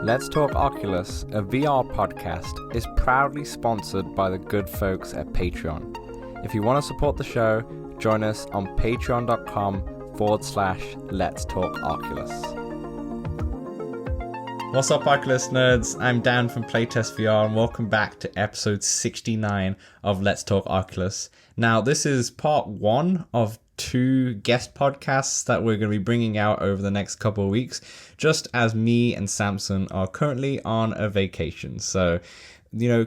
Let's Talk Oculus, a VR podcast, is proudly sponsored by the good folks at Patreon. If you want to support the show, join us on patreon.com/Let's Talk Oculus. What's up, Oculus nerds? I'm Dan from Playtest VR, and welcome back to episode 69 of Let's Talk Oculus. Now, this is part one of two guest podcasts that we're going to be bringing out over the next couple of weeks, just as me and Samson are currently on a vacation. So,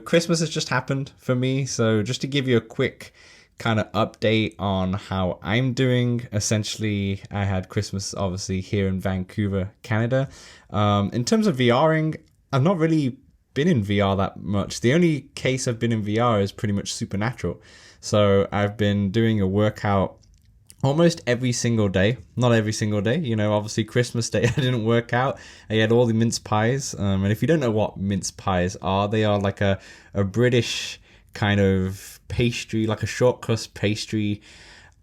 Christmas has just happened for me. So just to give you a quick kind of update on how I'm doing. Essentially, I had Christmas obviously here in Vancouver, Canada. In terms of VRing, I've not really been in VR that much. The only case I've been in VR is pretty much Supernatural. So I've been doing a workout almost every single day. Not every single day. Obviously Christmas Day I didn't work out. I had all the mince pies. And if you don't know what mince pies are, they are like a British kind of pastry, like a short crust pastry,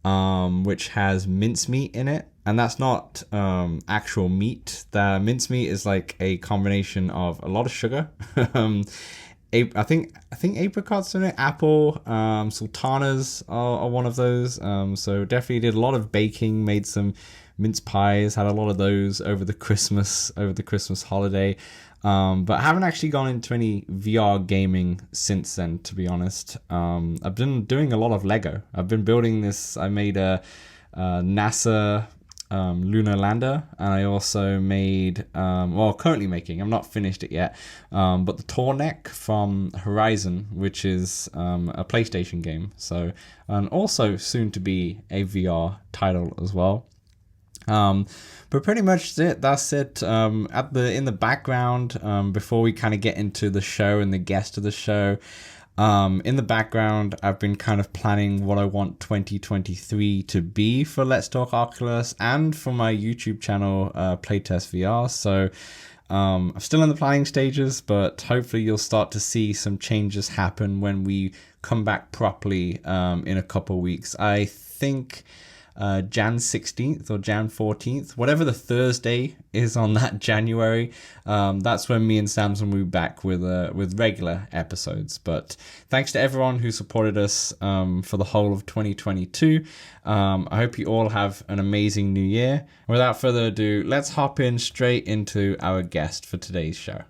which has mincemeat in it. And that's not actual meat. The mincemeat is like a combination of a lot of sugar. I think apricots in it, apple, sultanas are one of those. So definitely did a lot of baking, made some mince pies, had a lot of those over the Christmas holiday. But I haven't actually gone into any VR gaming since then, to be honest. I've been doing a lot of Lego. I've been building this. I made a NASA lunar lander, and I also made currently making, I'm not finished it yet, but the Tornek from Horizon, which is a PlayStation game, so, and also soon to be a VR title as well. But pretty much that's it. In the background, before we kind of get into the show and the guest of the show, in the background, I've been kind of planning what I want 2023 to be for Let's Talk Oculus and for my YouTube channel, Playtest VR. So I'm still in the planning stages, but hopefully you'll start to see some changes happen when we come back properly in a couple of weeks. I think Jan 16th or Jan 14th, whatever the Thursday is on that January, that's when me and Samson will be back with regular episodes. But thanks to everyone who supported us for the whole of 2022. I hope you all have an amazing new year. Without further ado, let's hop in straight into our guest for today's show.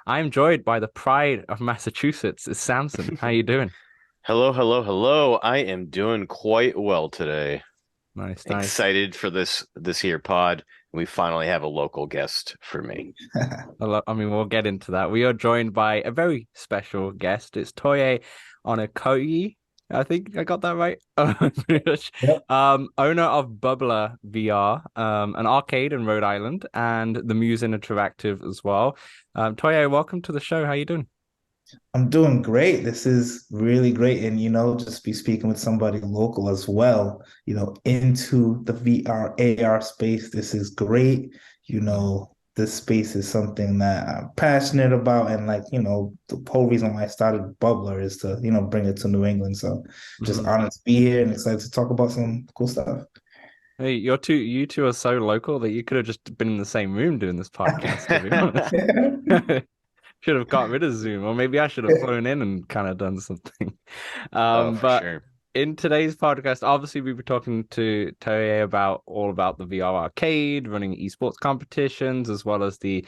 I'm joined by the pride of Massachusetts. It's Samson. How you doing? Hello. I am doing quite well today. Nice. Excited for this here pod. We finally have a local guest for me. We'll get into that. We are joined by a very special guest. It's Toye Onikoyi. I think I got that right. Yep. Owner of Bubbler VR, an arcade in Rhode Island, and the Muse Interactive as well. Toye, welcome to the show. How you doing? I'm doing great. This is really great. And, just be speaking with somebody local as well, into the VR, AR space. This is great. This space is something that I'm passionate about. And the whole reason why I started Bubbler is to, bring it to New England. So just honored to be here and excited to talk about some cool stuff. Hey, you two are so local that you could have just been in the same room doing this podcast, to be honest. Should have got rid of Zoom, or maybe I should have flown in and kind of done something. But sure. In today's podcast, obviously we were talking to Toye all about the VR arcade, running esports competitions, as well as the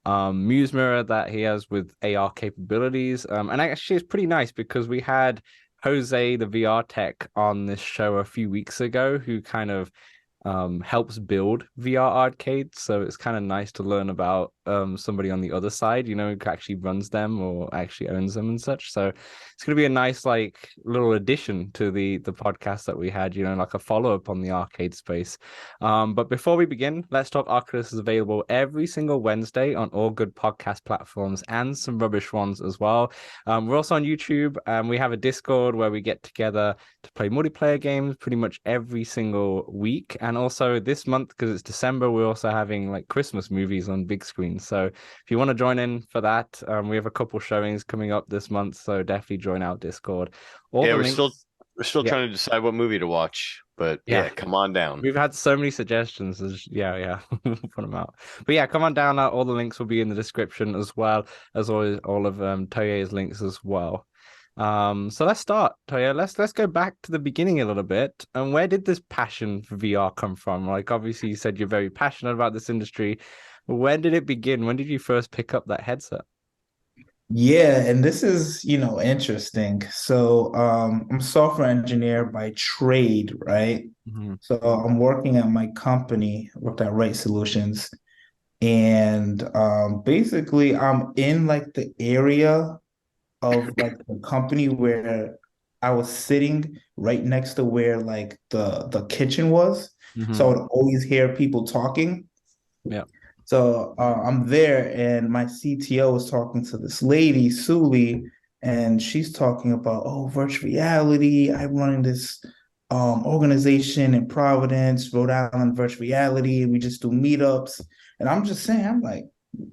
Muse Mirror that he has with AR capabilities. And actually it's pretty nice because we had Jose, the VR tech, on this show a few weeks ago, who kind of helps build VR arcades. So it's kind of nice to learn about somebody on the other side, who actually runs them or actually owns them and such. So it's going to be a nice little addition to the podcast that we had, like a follow-up on the arcade space. But before we begin, Let's Talk Oculus is available every single Wednesday on all good podcast platforms and some rubbish ones as well. We're also on YouTube, and we have a Discord where we get together to play multiplayer games pretty much every single week. And also this month, because it's December, we're also having Christmas movies on big screen. So if you want to join in for that, we have a couple showings coming up this month, so definitely join our Discord. We're still trying to decide what movie to watch. But Yeah. yeah, come on down. We've had so many suggestions. Yeah. We'll put them out. But yeah, come on down. All the links will be in the description as well as always, all of Toye's links as well. So let's start, Toye. Let's go back to the beginning a little bit. And where did this passion for VR come from? Like, obviously, you said you're very passionate about this industry. When did it begin? When did you first pick up that headset? Yeah, and this is, interesting. So, I'm a software engineer by trade, right? Hmm. So I'm working at my company, worked at Right Solutions, and basically I'm in like the area of like the company where I was sitting right next to where like the kitchen was. So I Hmm. would always hear people talking. Yeah. So I'm there, and my CTO was talking to this lady, Suli, and she's talking about, oh, virtual reality. I'm running this organization in Providence, Rhode Island, virtual reality, and we just do meetups. And I'm just saying, I'm like,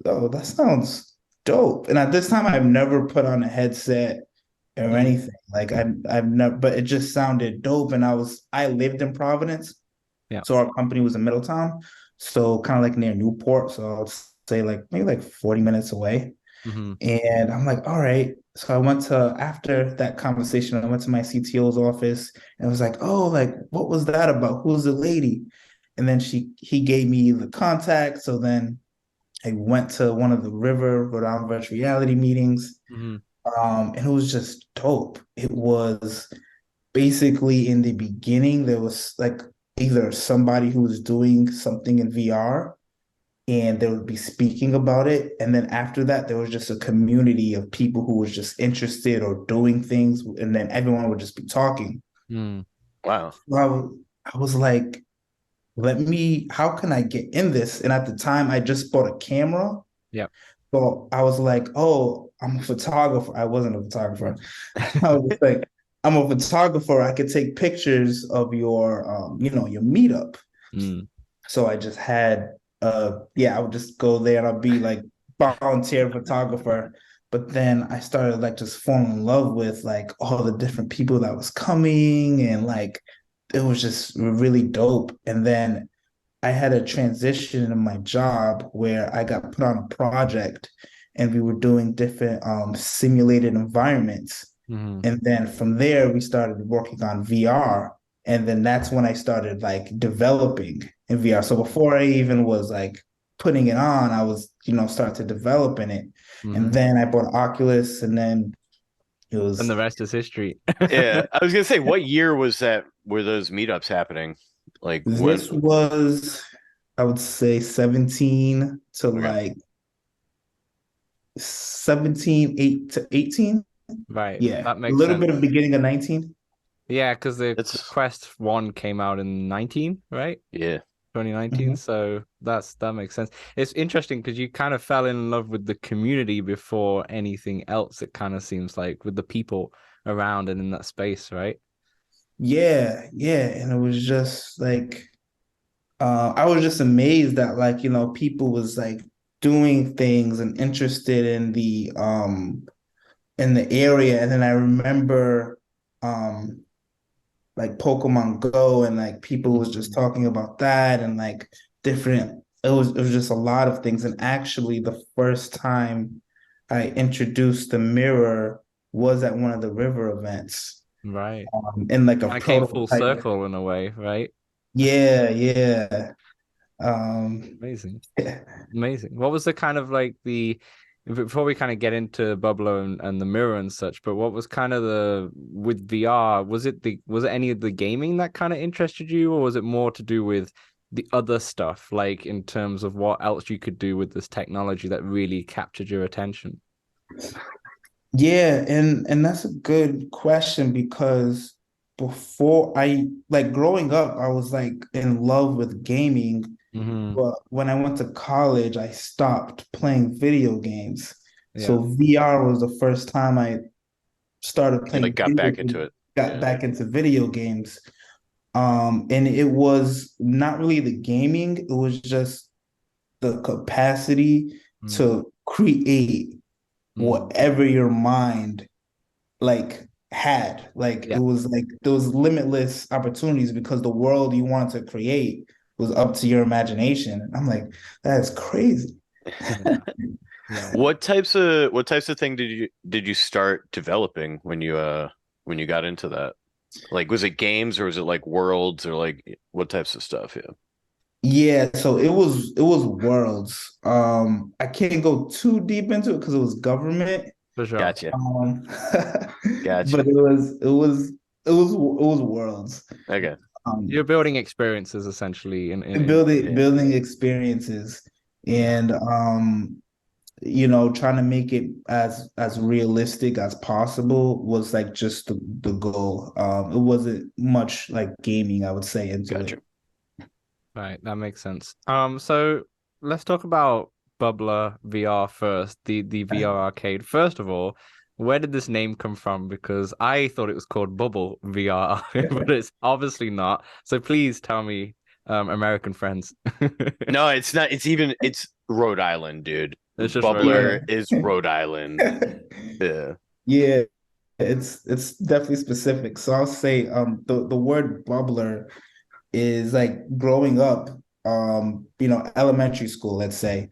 oh, that sounds dope. And at this time, I've never put on a headset or Mm. anything. Like I've never, but it just sounded dope. And I lived in Providence, Yeah. so our company was in Middletown, so kind of like near Newport. So I'll say like maybe like 40 minutes away. Hmm. And I'm like, all right. So I went to, after that conversation, I went to my CTO's office and was like, oh, like, what was that about? Who's the lady? And then he gave me the contact. So then I went to one of the Rhode Island virtual reality meetings. Hmm. And it was just dope. It was basically in the beginning, there was like either somebody who was doing something in VR and they would be speaking about it. And then after that, there was just a community of people who was just interested or doing things. And then everyone would just be talking. Mm. Wow. So I was like, how can I get in this? And at the time, I just bought a camera. Yeah. So I was like, oh, I'm a photographer. I wasn't a photographer. I was just like, I'm a photographer. I could take pictures of your meetup. Mm. So I just had, I would just go there and I'll be like volunteer photographer. But then I started like just falling in love with like all the different people that was coming, and like it was just really dope. And then I had a transition in my job where I got put on a project and we were doing different simulated environments. Hmm. And then from there, we started working on VR. And then that's when I started like developing in VR. So before I even was like putting it on, I was, start to develop in it. And Hmm. then I bought Oculus, and then it And the was, rest is history. Yeah, I was gonna say, what year was that? Were those meetups happening? Like when? this was, I would say 17 to Okay. like 17, 8 to 18. Right. Yeah. That A makes little bit of sense. beginning of 19. Yeah, because the It's Quest 1 came out in 19, right? yeah. 2019. Mhm. So that makes sense. It's interesting because you kind of fell in love with the community before anything else, it kind of seems like, with the people around and in that space, right? Yeah, yeah. And it was just like I was just amazed that like, people was like doing things and interested in the area. And then I remember um like Pokemon Go, and like people was just Mhm. talking about that, and like different, it was just a lot of things. And actually the first time I introduced the mirror was at one of the river events, Right. in like a Kind of came full prototype. circle in a way, right? Yeah, yeah. Um, Amazing. yeah. Amazing. What was the kind of like the before we kind of get into Bubbler and the mirror and such, but what was kind of the with VR? Was it any of the gaming that kind of interested you, or was it more to do with the other stuff, like in terms of what else you could do with this technology that really captured your attention? Yeah, and that's a good question, because before I like growing up, I was like in love with gaming, Hmm. but when I went to college, I stopped playing video games. Yeah. So VR was the first time I started You like playing got video back games, into it. got Yeah. back into video games. And it was not really the gaming, it was just the capacity Mm. to create Mm. whatever your mind like had. Like it Yeah. was like there was limitless opportunities because the world you wanted to create was up to your imagination. And I'm like, that's crazy. Yeah. What types of thing did you start developing when you got into that? Like, was it games or was it like worlds or like what types of stuff? Yeah. Yeah, so it was worlds. I can't go too deep into it because it was government. For sure. Gotcha. Um, Gotcha. but it was worlds. Okay. You're Um, building experiences essentially building Yeah. building experiences yeah. and trying to make it as realistic as possible was like just the goal. It wasn't much like gaming, I would say, into Gotcha. it. Right, that makes sense. So let's talk about Bubbler VR first, the VR arcade. First of all, where did this name come from? Because I thought it was called Bubble VR, but it's obviously not. So please tell me, American friends. No, it's not. It's Rhode Island, dude. It's just Rhode Yeah. Bubbler Island. is Rhode Island. Yeah. Yeah, it's definitely specific. So I'll say the word bubbler is like growing up, elementary school, let's say.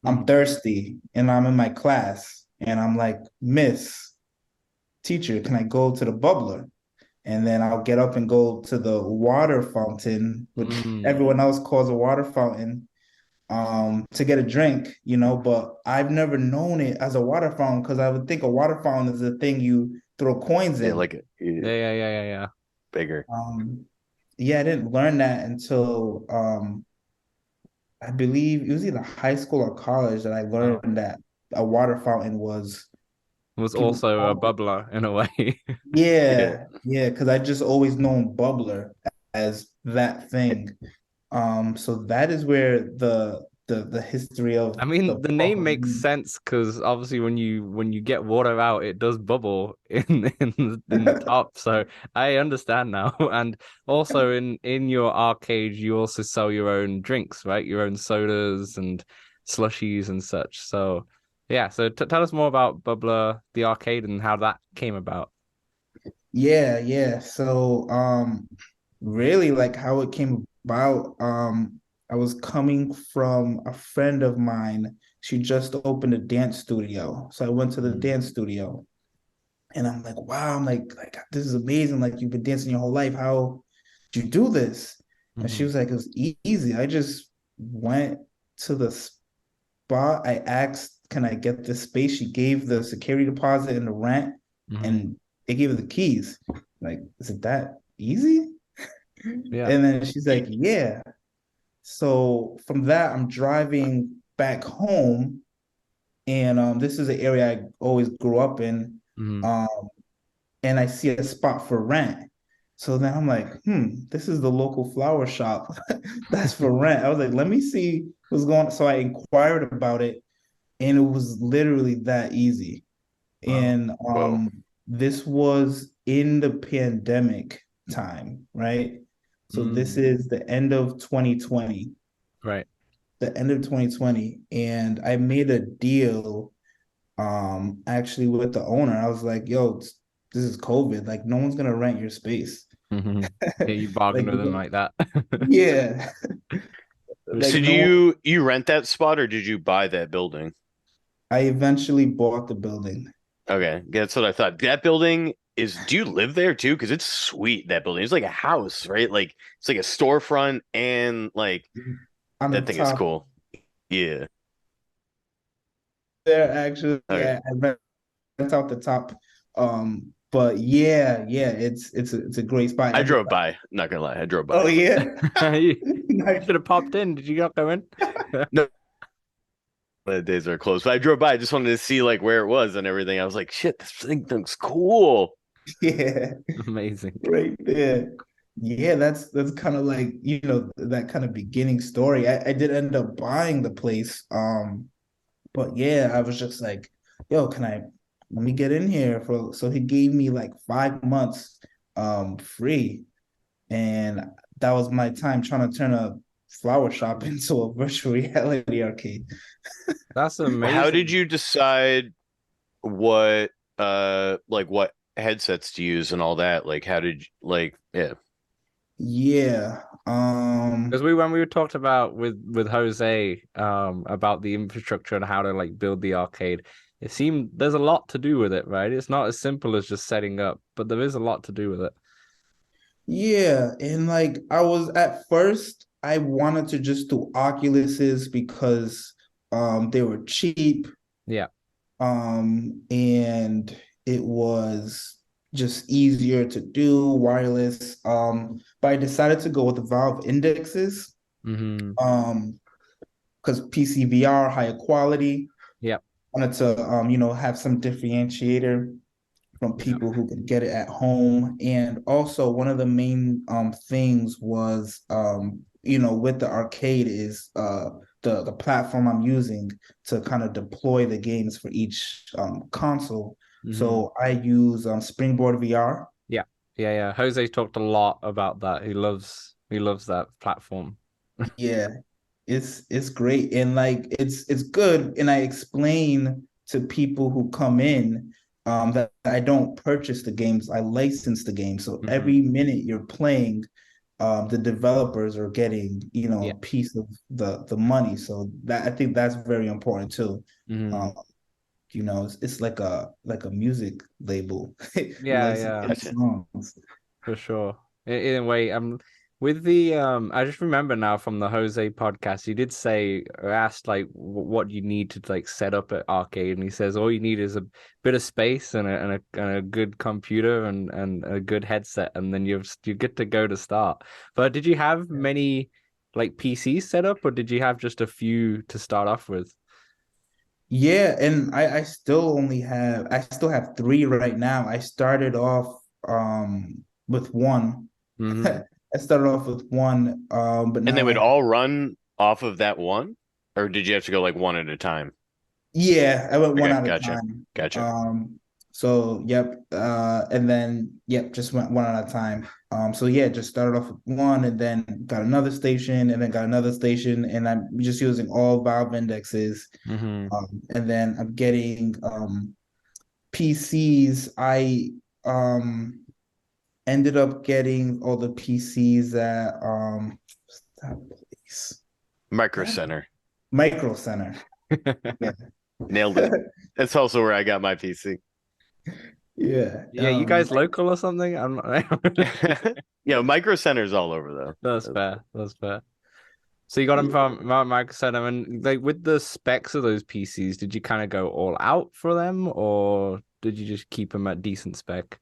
I'm Mhm. thirsty and I'm in my class and I'm like, Miss, teacher, can I go to the bubbler? And then I'll get up and go to the water fountain, which Mm. everyone else calls a water fountain, to get a drink, but I've never known it as a water fountain because I would think a water fountain is a thing you throw coins Yeah, in. like Yeah, yeah, yeah, yeah, yeah. bigger. Yeah, I didn't learn that until I believe it was either high school or college that I Oh, learned that a water fountain was it was people also a call bubbler in a way. Yeah. yeah, because I just always known bubbler as that thing. So that is where the history I of the mean, the name bubble. makes sense because obviously when you get water out, it does bubble in the top. So I understand now. And also in your arcade, you also sell your own drinks, right? Your own sodas and slushies and such. So yeah. So t tell us more about Bubbler, the arcade, and how that came about. Yeah, yeah. So, really like how it came about, I was coming from a friend of mine. She just opened a dance studio. So I went to the Mm. dance studio and I'm like, wow, I'm like this is amazing. Like you've been dancing your whole life. How did you do this? And she Hmm. was like, it was easy. I just went to the spot. I asked, can I get this space? She gave the security deposit and the rent, Hmm. and they gave her the keys. Like, is it that easy? Yeah. And then she's like, yeah. So from that, I'm driving back home, and this is an area I always grew up in. Hmm. Um, and I see a spot for rent. So then I'm like, this is the local flower shop that's for rent. I was like, let me see what's going on. So I inquired about it, and it was literally that easy. Wow. And Whoa. this was in the pandemic time, right? So this Mm. is the end of 2020, Right. the end of 2020, and I made a deal actually with the owner. I was like, yo, this is COVID, like no one's gonna rent your space. Hmm. Yeah, you Like, bargained with them like that. yeah, like So do no one. you rent that spot or did you buy that building? I eventually bought the building. Okay, that's what I thought. That building is, do you live there too? Because it's sweet, that building. It's like a house, right? Like it's like a storefront and like On the that thing is top cool. Yeah. there, actually, Okay. I rent out the top. But yeah, yeah, it's a great spot. I drove Everybody. by, not gonna lie. I drove Oh by. yeah. You Nice. should have popped in. Did you not go in? No, the days are closed. But I drove by. I just wanted to see like where it was and everything. I was like, shit, this thing looks cool. Yeah, Amazing. right there. Yeah, that's kind of like, that kind of beginning story. I did end up buying the place. But yeah, I was just like, yo, can I let me get in here for so he gave me like 5 months free. And that was my time trying to turn a flower shop into a virtual reality arcade. That's How did amazing. you decide what like what headsets to use and all that? Like, how did you, like, yeah. Yeah. Because when we talked about with Jose about the infrastructure and how to like build the arcade, it seemed there's a lot to do with it, right? It's not as simple as just setting up, but there is a lot to do with it. Yeah, and like I was at first, I wanted to just do Oculuses because they were cheap, Yeah. and it was just easier to do wireless. But I decided to go with the Valve indexes, Mm-hmm. because PCVR, higher quality. Yeah. Wanted to have some differentiator from people who could get it at home. And also one of the main things was with the arcade is the platform I'm using to kind of deploy the games for each console. Mm-hmm. So I use Springboard VR. Yeah. Yeah. Yeah. Jose talked a lot about that. He loves that platform. Yeah, it's great, and like it's good. And I explain to people who come in that I don't purchase the games, I license the game. So Mm-hmm. every minute you're playing, the developers are getting, Yeah. a piece of the money. So that I think that's very important too. Mm-hmm. Um, it's like a music label. You Yeah. license Yeah. Gotcha. songs. For sure. In a way, with the I just remember now from the Jose podcast, he did say or asked like what you need to like set up at arcade, and he says all you need is a bit of space and a good computer and a good headset, and then you're good to go to start. But did you have many like PCs set up, or did you have just a few to start off with? Yeah, and I still have three right now. I started off with one. Mm-hmm. I started off with one, but And they now would all run off of that one, or did you have to go like one at a time? I went one Okay, at a gotcha, time. gotcha. So yep, and then yep, just went one at a time. So yeah, just started off with one, and then got another station, and then got another station, and I'm just using all Valve indexes. Mm-hmm. And then I'm getting PCs. I ended up getting all the PCs at what's that place? Micro Center. Micro Center. Yeah. Nailed it. That's also where I got my PC. Yeah. Yeah, you guys local or something? I'm not. Yeah, Micro Center's all over That's though. fair. That's fair. So you got them from Microsoft, and like with the specs of those PCs, did you kind of go all out for them, or did you just keep them at decent spec?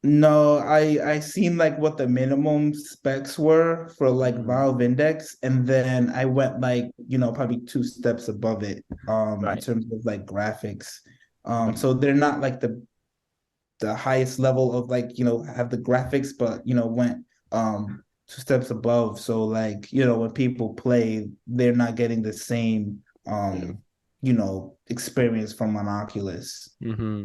No, I seen like what the minimum specs were for like Mm. Valve Index, and then I went like, probably two steps above it in Right. terms of like graphics. Right. So they're not like the highest level of like, have the graphics, but went two steps above. So like, when people play, they're not getting the same Yeah. experience from an Oculus. Mm-hmm.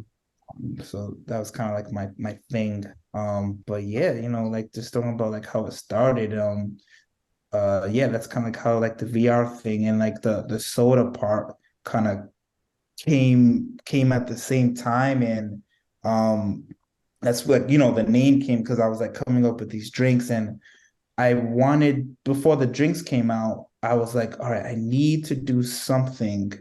So that was kind of like my thing. But yeah, like just talking about like how it started. Yeah, that's kind of like how like the VR thing and like the soda part kind of came at the same time. And that's what the name came because I was like coming up with these drinks, and I wanted, before the drinks came out, I was like, all right, I need to do something,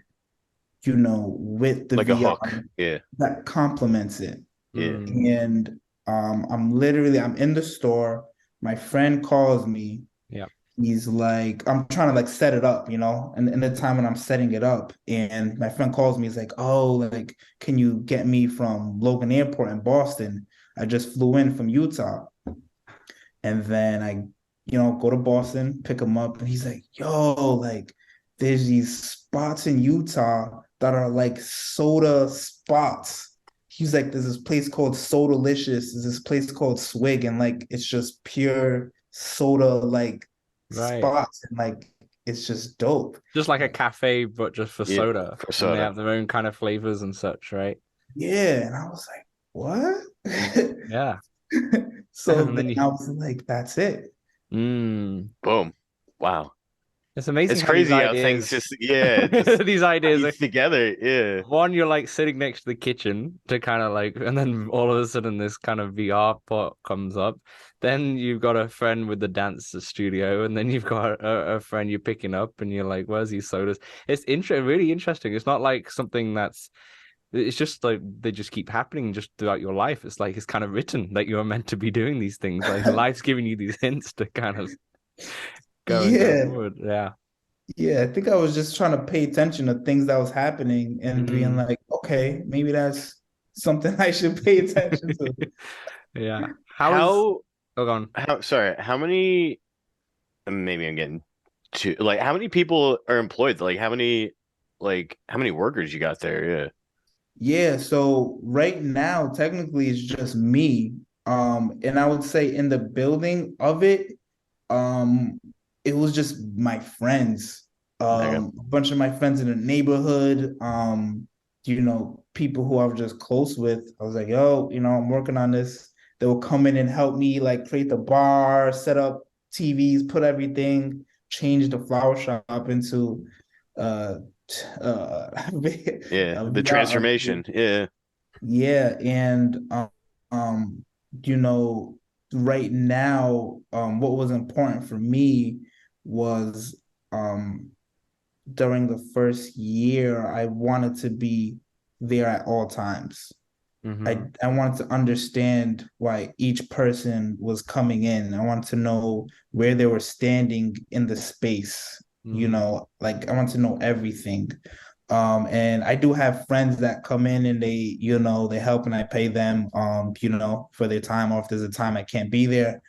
with the Like a VR hook. Yeah, that complements it. yeah. Mm. And I'm in the store. My friend calls me. Yeah. He's like, I'm trying to like set it up, and in the time when I'm setting it up, and my friend calls me, he's like, oh, like, can you get me from Logan Airport in Boston? I just flew in from Utah. And then I, go to Boston, pick him up, and he's like, yo, like, there's these spots in Utah that are like soda spots. He's like, there's this place called Sodalicious, there's this place called Swig, and like it's just pure soda like Right. spots, and like it's just dope. Just like a cafe, but just for Yeah, soda, for and they soda. have their own kind of flavors and such, right? Yeah, and I was like, what? Yeah. So And then then you. I was like, that's it. Mm. Boom. Wow. It's amazing It's how these crazy how things ideas, just just these ideas are piece together. Yeah. one, you're like sitting next to the kitchen to kind of like, and then all of a sudden this kind of VR part comes up. Then you've got a friend with the dance studio, and then you've got a friend you're picking up, and you're like, "Where's these sodas?" It's really interesting. It's not like something that's. It's just like they just keep happening just throughout your life. It's like it's kind of written that you're meant to be doing these things. Like life's giving you these hints to kind of go Yeah. forward. Yeah. Yeah, I think I was just trying to pay attention to things that was happening and being Mm. like, okay, maybe that's something I should pay attention to. Yeah. How is? How Oh, go on. how sorry, how many maybe I'm getting to like how many people are employed? Like how many workers you got there? Yeah. Yeah, so right now, technically it's just me. And I would say in the building of it, um, it was just my friends. Okay. A bunch of my friends in the neighborhood, people who I was just close with. I was like, yo, I'm working on this. They will come in and help me like create the bar, set up TVs, put everything, change the flower shop into uh Yeah. a The VR. transformation. Yeah. Yeah, and um, you know, right now, what was important for me was um during the first year, I wanted to be there at all times. I Mm-hmm. I wanted to understand why each person was coming in. I wanted to know where they were standing in the space, Mm-hmm. like I want to know everything. And I do have friends that come in and they help and I pay them, for their time, or if there's a time I can't be there,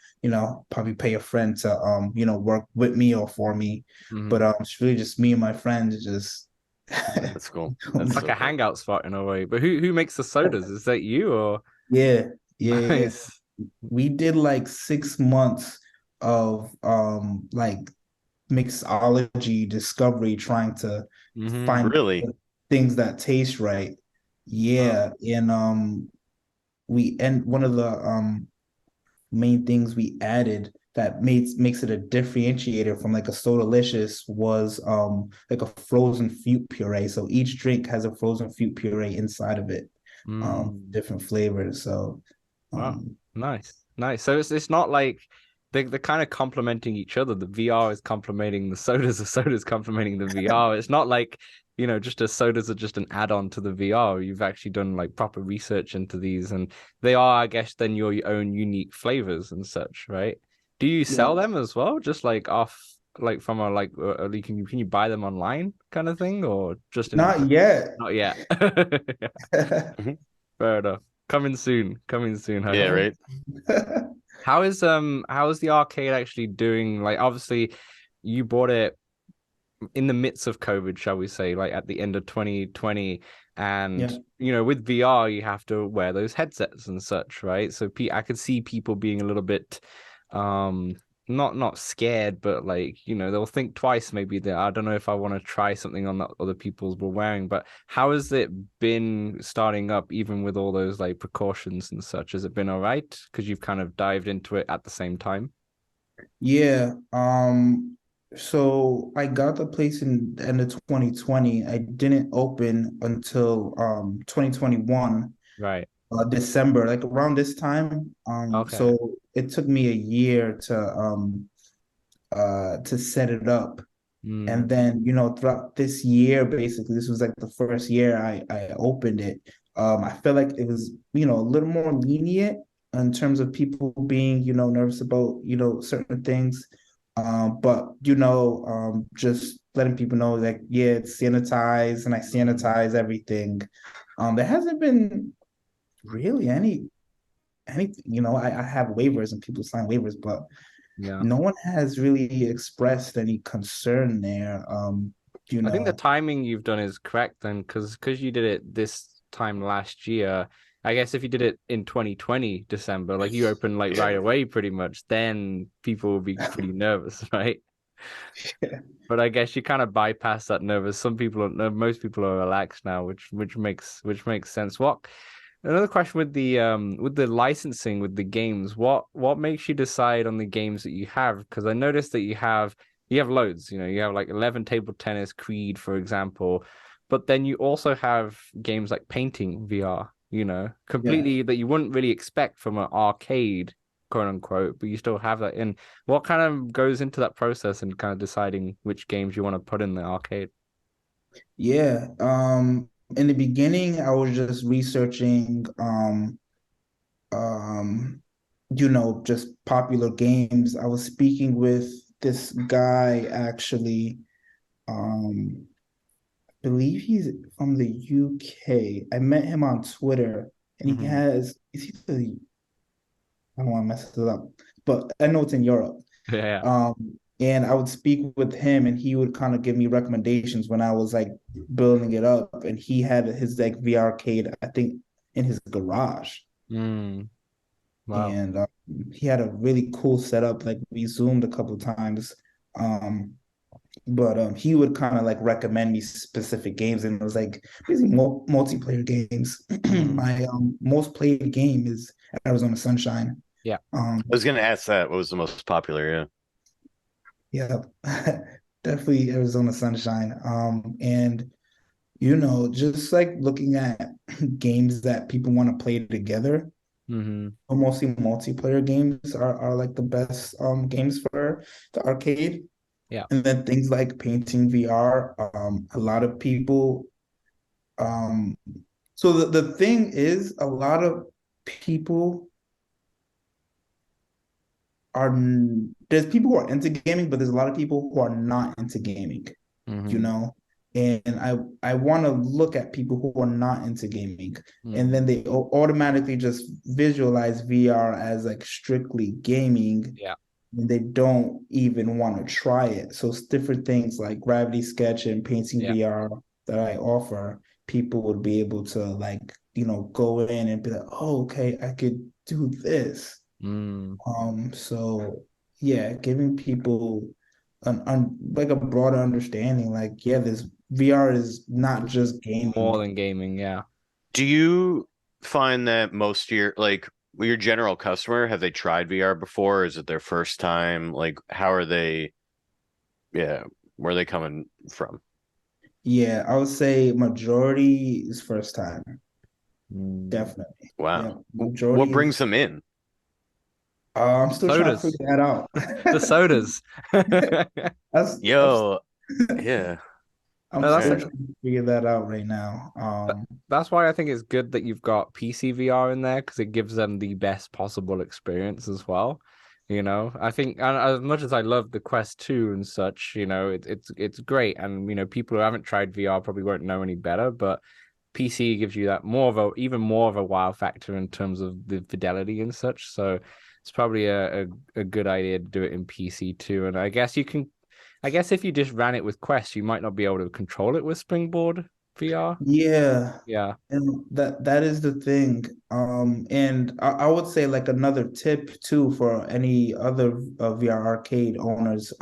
probably pay a friend to, work with me or for me. Mm-hmm. But it's really just me and my friends just That's cool. It's That's like so a cool. hangout spot in a way. But who makes the sodas? Is that you or yeah, yeah. nice? We did like 6 months of like mixology discovery, trying to Mm-hmm. find Really? things that taste right. Wow. Yeah, and one of the main things we added that makes it a differentiator from like a sodalicious was like a frozen fruit puree. So each drink has a frozen fruit puree inside of it, Mm. different flavors. So Wow. um Nice. Nice. So it's not like they're kind of complementing each other. The VR is complementing the soda's complementing the VR. It's not like, just as sodas are just an add-on to the VR. You've actually done like proper research into these, and they are, I guess, then your own unique flavors and such, right? Do you yeah, sell them as well? Just like off, like from a like, can you buy them online kind of thing, or just in? not yet. Not yet. Mhm. Fair enough. Coming soon, Yeah, hopefully. right. How is the arcade actually doing? Like obviously you bought it in the midst of COVID, shall we say, like at the end of 2020. And Yeah. with VR you have to wear those headsets and such, right? So I could see people being a little bit um not scared, but like, they'll think twice maybe that I don't know if I want to try something on that other people's were wearing. But how has it been starting up even with all those like precautions and such? Has it been all right? Because you've kind of dived into it at the same time. Yeah. So I got the place in the end of 2020. I didn't open until 2021, Right. December, like around this time. Okay. So it took me a year to set it up. And Mm. then, throughout this year, basically, this was like the first year I opened it. I felt like it was, a little more lenient in terms of people being, nervous about, certain things. But, just letting people know that, yeah, it's sanitized and I Mm. sanitize everything. There hasn't been really anything, I have waivers and people sign waivers, but Yeah. no one has really expressed any concern there. You I think the know, timing you've done is correct then, because you did it this time last year. I guess if you did it in 2020 December, like you opened like right Yeah. away pretty much, then people will be pretty nervous, right? But I guess you kind of bypass that nervous. Most people are relaxed now, which makes sense. Another question with the licensing with the games, what makes you decide on the games that you have? Because I noticed that you have You have loads, you have like 11 table tennis, Creed, for example. But then you also have games like painting VR, Yeah. completely that you wouldn't really expect from an arcade, quote unquote, but you still have that in. What kind of goes into that process and kind of deciding which games you want to put in the arcade? Yeah. In the beginning, I was just researching um just popular games. I was speaking with this guy actually, I believe he's from the UK. I met him on Twitter and he Hmm. has is he the I don't want to mess it up, but I know it's in Europe. Yeah. And I would speak with him and he would kind of give me recommendations when I was like building it up. And he had his like VR arcade, I think, in his garage. Mm, wow. And he had a really cool setup. Like we zoomed a couple of times. Um, but he would kind of like recommend me specific games, and it was like basically multiplayer games. Mm, My most played game is Arizona Sunshine. yeah. Um, I was gonna ask that. What was the most popular? Yeah. yeah, definitely Arizona Sunshine. And just like looking at games that people want to play together, Hmm. mostly multiplayer games are like the best games for the arcade. Yeah. And then things like painting VR, a lot of people um so the thing is a lot of people are there's people who are into gaming, but there's a lot of people who are not into gaming, you Hmm. know. And I want to look at people who are not into gaming, and then Hmm. they automatically just visualize VR as like strictly gaming, Yeah. and they don't even want to try it. So it's different things like Gravity Sketch and Painting Yeah. VR that I offer. People would be able to like, go in and be like, oh, okay, I could do this. Mm. So yeah, giving people like a broader understanding, like, yeah, this VR is not just More gaming. than gaming, yeah. Do you find that most of your general customer, have they tried VR before? Is it their first time? Like, how are they? Yeah, where are they coming from? Yeah, I would say majority is first time. Mm. Definitely. Yeah, Wow. What majority is. brings them in? I'm still trying to Sodas. figure that out. The sodas. That's, I'm, Yo, yeah. I'm No, All that's still right. trying to figure that out right now. that's why I think it's good that you've got PC VR in there because it gives them the best possible experience as well. I think and as much as I love the Quest 2 and such, it's great. And people who haven't tried VR probably won't know any better, but PC gives you that even more of a wow factor in terms of the fidelity and such. So it's probably a good idea to do it in PC too. And I guess if you just ran it with Quest, you might not be able to control it with Springboard VR. Yeah, Yeah. and that is the thing. And I would say like another tip too for any other VR arcade owners.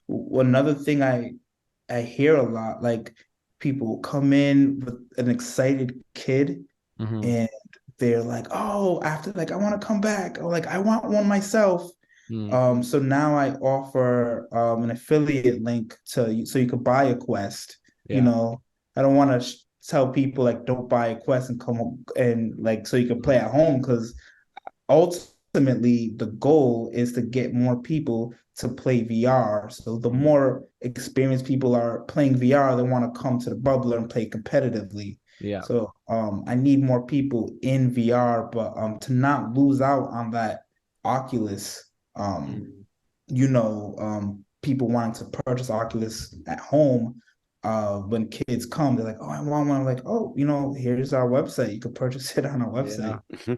Another thing I hear a lot, like people come in with an excited kid Hmm. and they're like, oh, after like I want to come back, or like I want one myself. Mm. So now I offer an affiliate link to you so you could buy a Quest. You Yeah. know, I don't want to tell people like don't buy a Quest and come home and like so you can play Mm. at home because ultimately the goal is to get more people to play VR. So the Mm. more experienced people are playing VR, they want to come to the bubbler and play competitively. Yeah. So I need more people in VR, but to not lose out on that Oculus, Mm. people wanting to purchase Oculus at home. When kids come, they're like, "Oh, I want one." I'm like, "Oh, here's our website. You can purchase it on our Yeah. website."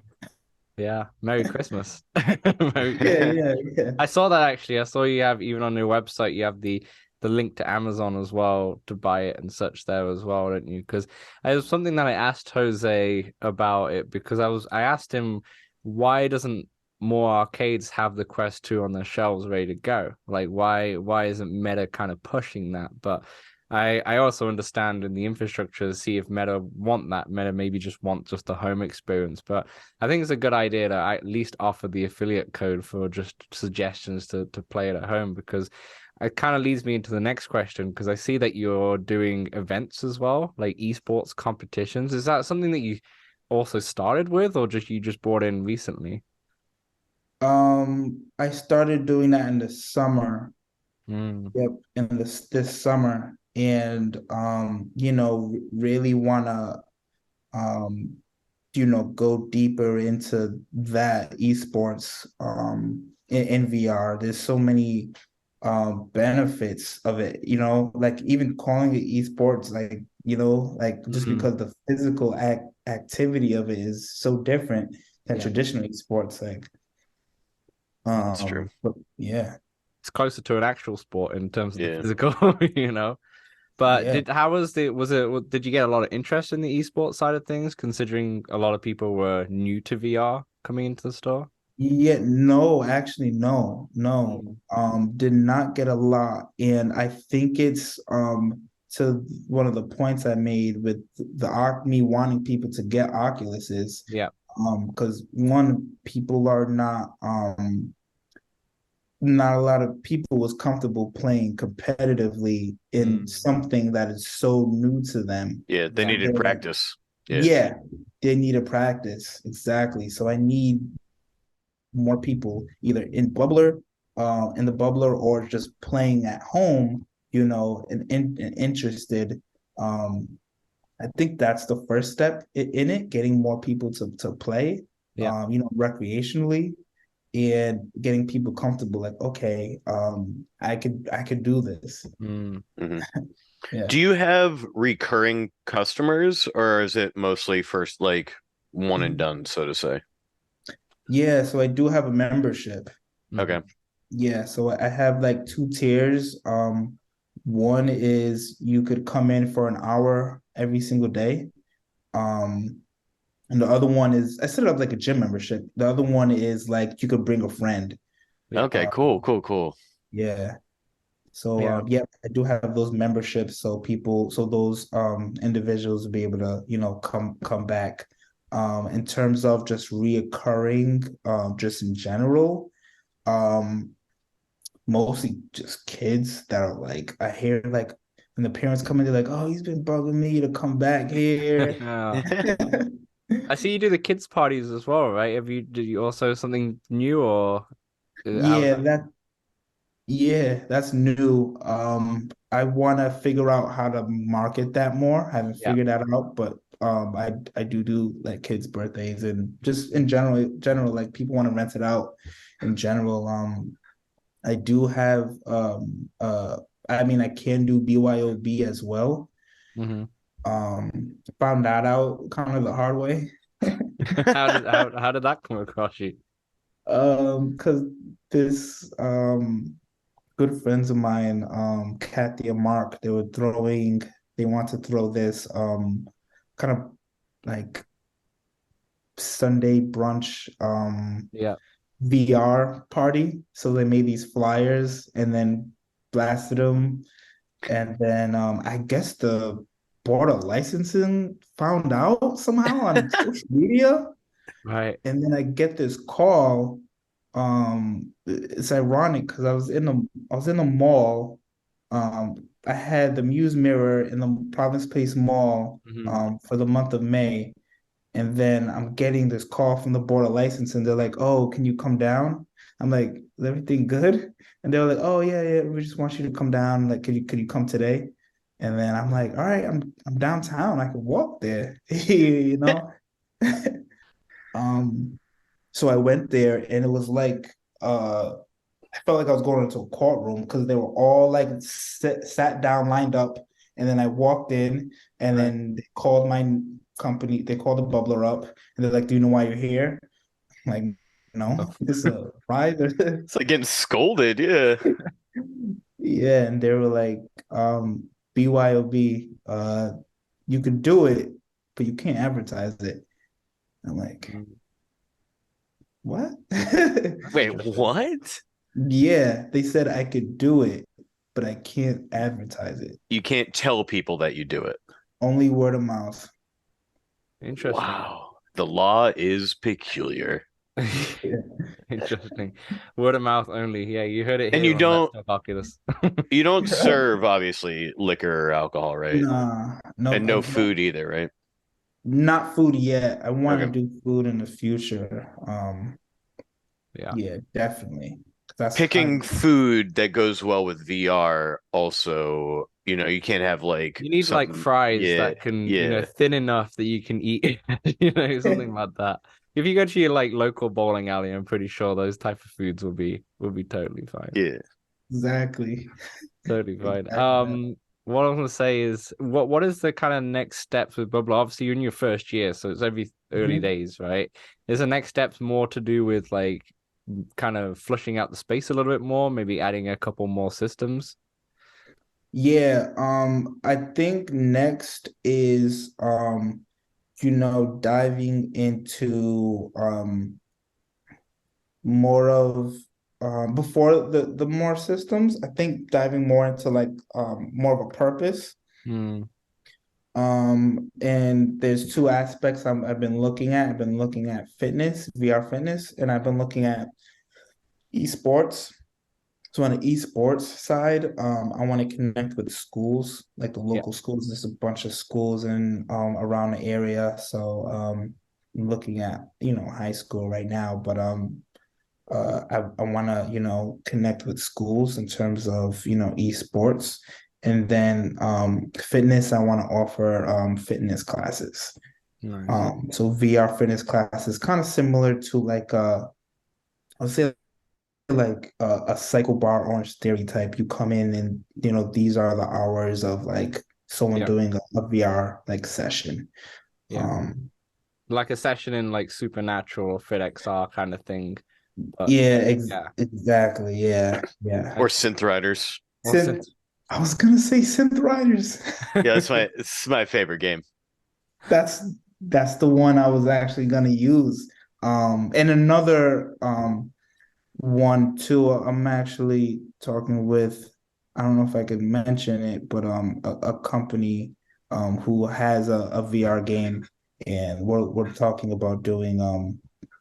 Yeah. Merry Christmas. Merry Yeah, Christmas. yeah, yeah. I saw that actually. I saw you have even on your website, you have the link to Amazon as well to buy it and such there as well, don't you? Because it was something that I asked Jose about it because I asked him why doesn't more arcades have the Quest 2 on their shelves ready to go? Like why isn't Meta kind of pushing that? But I also understand in the infrastructure to see if Meta want that. Meta maybe just want just the home experience. But I think it's a good idea to at least offer the affiliate code for just suggestions to play it at home because it kind of leads me into the next question because I see that you're doing events as well, like esports competitions. Is that something that you also started with, or just you just brought in recently? I started doing that in the summer. Mm, Yep, in this summer, and really wanna um go deeper into that esports in VR. There's so many benefits of it, like even calling it esports, like, like just mhm. because the physical activity of it is so different than Yeah, traditional esports, like That's true. but yeah, it's closer to an actual sport in terms of the Yeah. physical, you know. But yeah. how was did you get a lot of interest in the esports side of things, considering a lot of people were new to VR coming into the store? Yeah, no, actually, no, no. Mm, Did not get a lot. And I think it's to one of the points I made with me wanting people to get Oculuses, yeah. because one, people are not a lot of people was comfortable playing competitively in Mm, something that is so new to them. Yeah, they yeah. And they're needed like, practice. Yeah. yeah, they need a practice. Exactly. So I need more people either in the bubbler or just playing at home, and interested. Um, I think that's the first step in it, getting more people to play, Yeah. recreationally and getting people comfortable. Like, okay, I could do this. Mm. hmm Yeah, Do you have recurring customers, or is it mostly first, like one and done, so to say? yeah. So I do have a membership. Okay. Mhm. Yeah, so I have like two tiers. One is you could come in for an hour every single day. Um, and the other one is I set it up like a gym membership. The other one is like you could bring a friend. Yeah. Okay, cool, cool, cool. Yeah. So Yeah. yeah, I do have those memberships so those individuals will be able to, come back. In terms of just reoccurring, just in general, um mostly just kids that are like, I hear like when the parents come in, they're like, oh, he's been bugging me to come back here. Yeah. I see you do the kids parties as well, right? Did you also something new or how's Yeah, that? that's new. I want to figure out how to market that more. I haven't Yeah. figured that out, but I do like kids' birthdays and just in general, like people want to rent it out in general. I do have I mean, I can do BYOB as well. Hmm. Found that out kind of the hard way. How did that come across you? Because this good friends of mine, Kathy and Mark, they want to throw this kind of like Sunday brunch Yeah. VR party. So they made these flyers and then blasted them. And then I guess the board of licensing found out somehow on social media. Right. And then I get this call. It's ironic because I was in the mall. I had the Muse Mirror in the Province Place Mall Hmm. for the month of May. And then I'm getting this call from the board of licensing. They're like, "Oh, can you come down?" I'm like, "Is everything good?" And they were like, "Oh yeah, yeah, we just want you to come down. Like, could you come today?" And then I'm like, "All right, I'm downtown. I could walk there, you know." Um, so I went there and it was like I felt like I was going into a courtroom because they were all like sat down, lined up, and then I walked in, and Right. then they called my company, they called the bubbler up, and they're like, "Do you know why you're here?" I'm like, no, this is a ride. It's like getting scolded, yeah. Yeah, and they were like, BYOB, you could do it, but you can't advertise it. I'm like, Mm. what? Wait, what? Yeah, they said I could do it, but I can't advertise it. You can't tell people that you do it. Only word of mouth. Interesting. Wow. The law is peculiar. Yeah. Interesting. Word of mouth only. Yeah, you heard it And here on Let's Talk Oculus. you don't serve obviously liquor or alcohol, right? Nah, no, And no no, food either, right? not food yet. I want to Okay. do food in the future. Yeah. Yeah, definitely. That's kind Picking food that goes well with VR also, you can't have like You need like something. fries Yeah, that can, yeah, thin enough that you can eat, something like that. If you go to your like local bowling alley, I'm pretty sure those type of foods will be totally fine. yeah. exactly, Totally fine. exactly that. What I was gonna say is what is the kind of next steps with Bubble? Obviously, you're in your first year, so it's every early Mhm. days, right? Is the next steps more to do with like kind of flushing out the space a little bit more, maybe adding a couple more systems? Yeah, I think next is diving into more of before the more systems, I think diving more into like more of a purpose. Hmm. And there's two aspects I've been looking at. I've been looking at fitness, VR fitness, and I've been looking at esports. So on the esports side, I want to connect with schools, like the Yeah. local schools. There's a bunch of schools in around the area. So I'm looking at, high school right now, but I want to, connect with schools in terms of, esports. And then fitness, I want to offer fitness classes. Nice. So VR fitness classes, kind of similar to like I'll say like a cycle bar orange theory type. You come in and these are the hours of like someone Yeah. doing a VR like session. Yeah. Um Like a session in like Supernatural or FitXR kind of thing. But yeah, yeah. exactly. Yeah, yeah. Or synth riders. Also, Synth, I was gonna say synth riders. Yeah, it's my favorite game. That's that's the one I was actually gonna use. And another one too. I'm actually talking with, I don't know if I could mention it, but a company who has a VR game, and we're talking about doing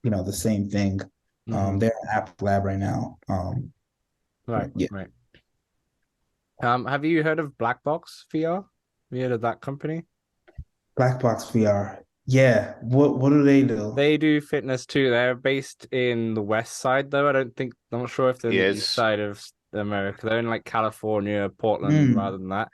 the same thing. hmm. They're in App Lab right now. Right, Yeah, right. Have you heard of Black Box VR? Have you heard of that company? Black Box VR. Yeah, what do they do? They do fitness too. They're based in the west side though. I'm not sure if they're in the east Yes. side of America. They're in like California, Portland Mm. rather than that.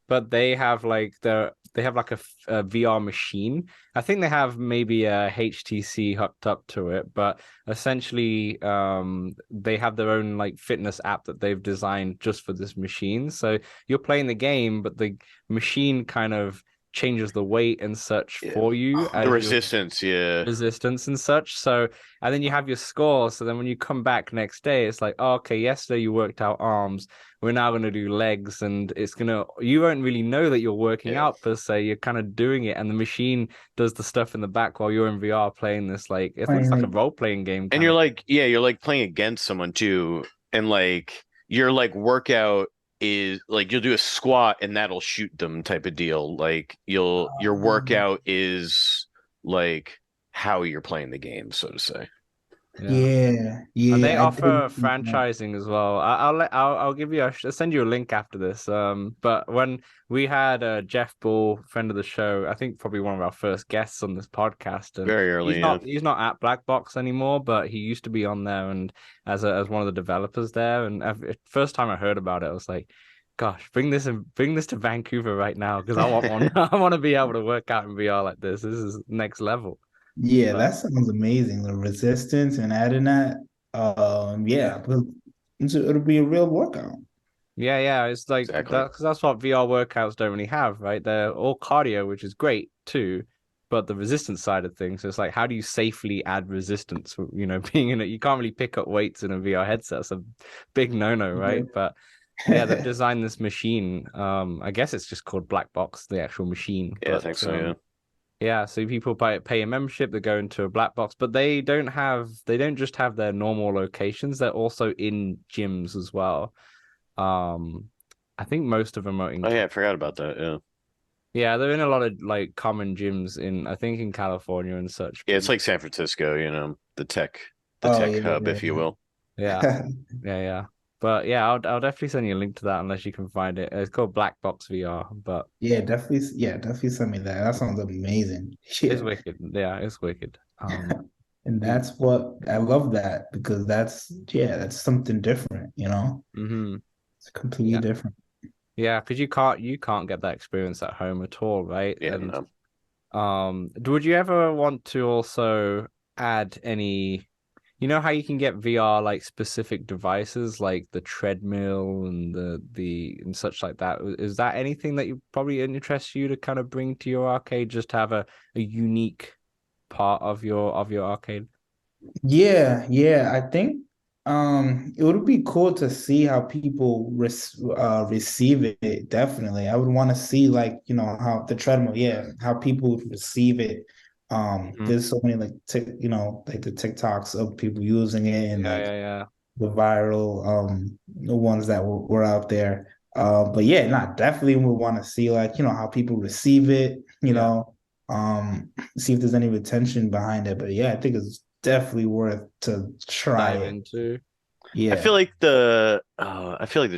But they have like a VR machine. I think they have maybe a HTC hooked up to it, but essentially they have their own like fitness app that they've designed just for this machine. So you're playing the game, but the machine kind of changes the weight and such Yeah. for you The as you're resistance, yeah. resistance and such. So, and then you have your score. So then when you come back next day, it's like, oh, okay, yesterday you worked out arms. We're now going to do legs. And you won't really know that you're working Yeah. out per se. You're kind of doing it. And the machine does the stuff in the back while you're in VR playing this. Like, it looks Playing like a like role playing game And kind of. you're like playing against someone too. And like your like workout is like you'll do a squat and that'll shoot them type of deal. Like your workout is like how you're playing the game, so to say. Yeah. yeah, And they yeah, I did offer see that. franchising as well. I'll give you I'll send you a link after this. But when we had Jeff Bull, friend of the show, I think probably one of our first guests on this podcast, and Very early, yeah. he's not at Black Box anymore, but he used to be on there and as one of the developers there. And first time I heard about it, I was like, gosh, bring this to Vancouver right now because I want one. I want to be able to work out in VR like this. This is next level. Yeah, But that sounds amazing. The resistance and adding that, yeah, it'll be a real workout. yeah, it's like Exactly. that because that's what VR workouts don't really have, right? They're all cardio, which is great too, but the resistance side of things, it's like how do you safely add resistance? Being in it, you can't really pick up weights in a VR headset. It's a big no-no, right? But yeah, they've designed this machine. I guess it's just called Black Box, the actual machine. Yeah, I But think so, yeah. yeah, so people pay a membership, they go into a Black Box, but they don't just have their normal locations, they're also in gyms as well. Um, I think most of them are in. Oh yeah, I forgot about that. Yeah. Yeah, they're in a lot of like common gyms in I think in California and such. Yeah, But it's like San Francisco, the Oh tech yeah, hub, yeah, if you will. yeah, yeah. But yeah, I'll definitely send you a link to that unless you can find it. It's called Black Box VR, but yeah, definitely send me that. That sounds amazing. it's Yeah. wicked. Yeah, it's wicked. And The that's what I love that because that's something different, you know? mm-hmm. It's completely Yeah. different. Yeah, because you can't get that experience at home at all, right? Yeah, And no. would you ever want to also add any, you know how you can get VR like specific devices like the treadmill and the and such like that? Is that anything that you probably interests you to kind of bring to your arcade, just to have a unique part of your arcade? Yeah, yeah. I think it would be cool to see how people receive it. Definitely. I would want to see like, how the treadmill, yeah, how people would receive it. Mhm. There's so many like like the TikToks of people using it and Yeah, like yeah, yeah. the viral the ones that were out there. But yeah, not definitely would want to see like, how people receive it, Yeah. see if there's any retention behind it. But yeah, I think it's definitely worth to try Dive it. into. Yeah. I feel like the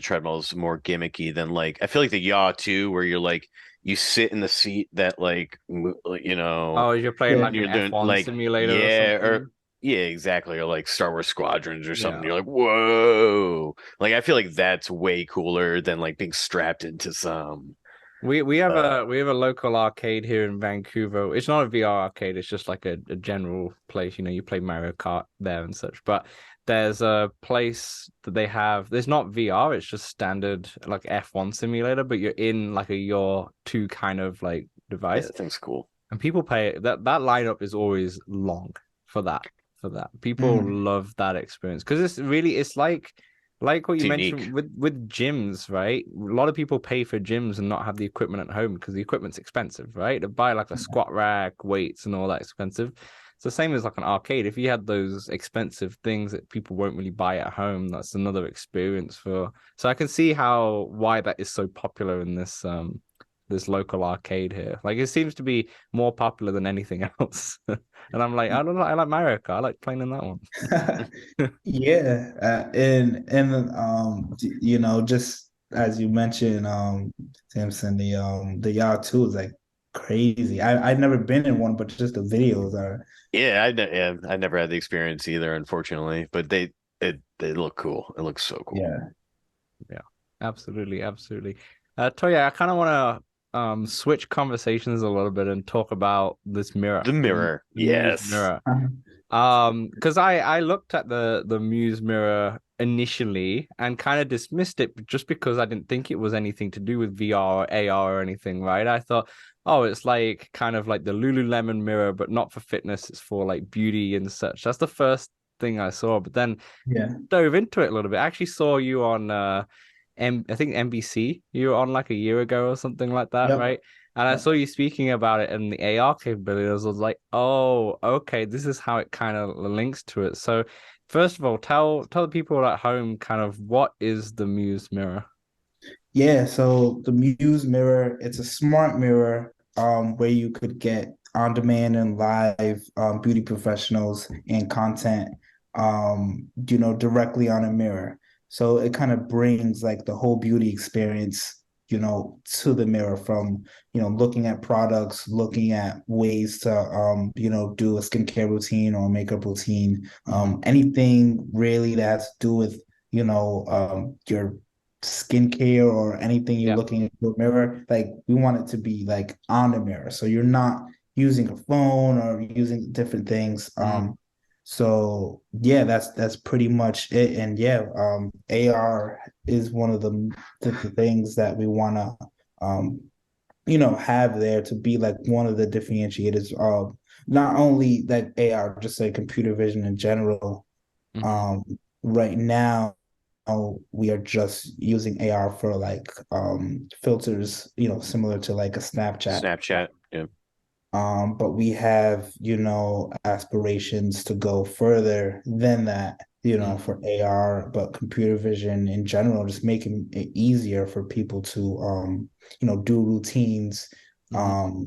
treadmill is more gimmicky than like I feel like the yaw too, where you're like you sit in the seat that Oh, you're playing Yeah. like an you're doing F1 like simulator or yeah or something. yeah exactly or like Star Wars Squadrons or something. Yeah. You're like whoa, like I feel like that's way cooler than like being strapped into some. We have a local arcade here in Vancouver. It's not a VR arcade, it's just like a general place. You know, you play Mario Kart there and such. But there's a place that they have, there's not VR, it's just standard like F1 simulator, but you're in like a your two kind of like Yeah, device. that thing's cool. And people pay that lineup is always long for that. For that. People Mhm. love that experience because it's like what It's you unique. mentioned with gyms, right? A lot of people pay for gyms and not have the equipment at home because the equipment's expensive, right? To buy like a squat rack, weights, and all that expensive. It's the same as like an arcade. If you had those expensive things that people won't really buy at home, that's another experience for. So I can see how why that is so popular in this local arcade here. Like it seems to be more popular than anything else. And I'm like, I don't know, I like Mario Kart. I like playing in that one. Yeah, just as you mentioned, Samson, the Yacht too is like crazy. I've never been in one, but just the videos are. Yeah, I never had the experience either, unfortunately. But they look cool. It looks so cool. Yeah. Yeah, absolutely, absolutely. Toya, I kind of want to switch conversations a little bit and talk about this mirror, The mirror, the Muse yes. Mirror. Because I looked at the Muse Mirror initially and kind of dismissed it just because I didn't think it was anything to do with VR or AR or anything, right? I thought, oh, it's like kind of like the Lululemon mirror, but not for fitness, it's for like beauty and such. That's the first thing I saw, but then Yeah. dove into it a little bit. I actually saw you on I think NBC. You were on like a year ago or something like that, Yep. right? And I Yep. saw you speaking about it and the AR capabilities. I was like, oh, okay, this is how it kind of links to it. So, first of all, tell the people at home kind of what is the Muse Mirror? Yeah, so the Muse Mirror, it's a smart mirror where you could get on-demand and live beauty professionals and content directly on a mirror. So it kind of brings like the whole beauty experience, to the mirror from, looking at products, looking at ways to do a skincare routine or makeup routine, Hmm. anything really that has to do with, your skincare or anything you're Yeah. looking into a mirror, like we want it to be like on the mirror. So you're not using a phone or using different things. Hmm. So yeah, that's pretty much it. And yeah, AR is one of the things that we want to have there to be like one of the differentiators of not only like AR, just like computer vision in general. Hmm. Um, right now we are just using AR for like filters, similar to like a Snapchat. Snapchat, yeah. But we have, aspirations to go further than that, Hmm. for AR, but computer vision in general, just making it easier for people to do routines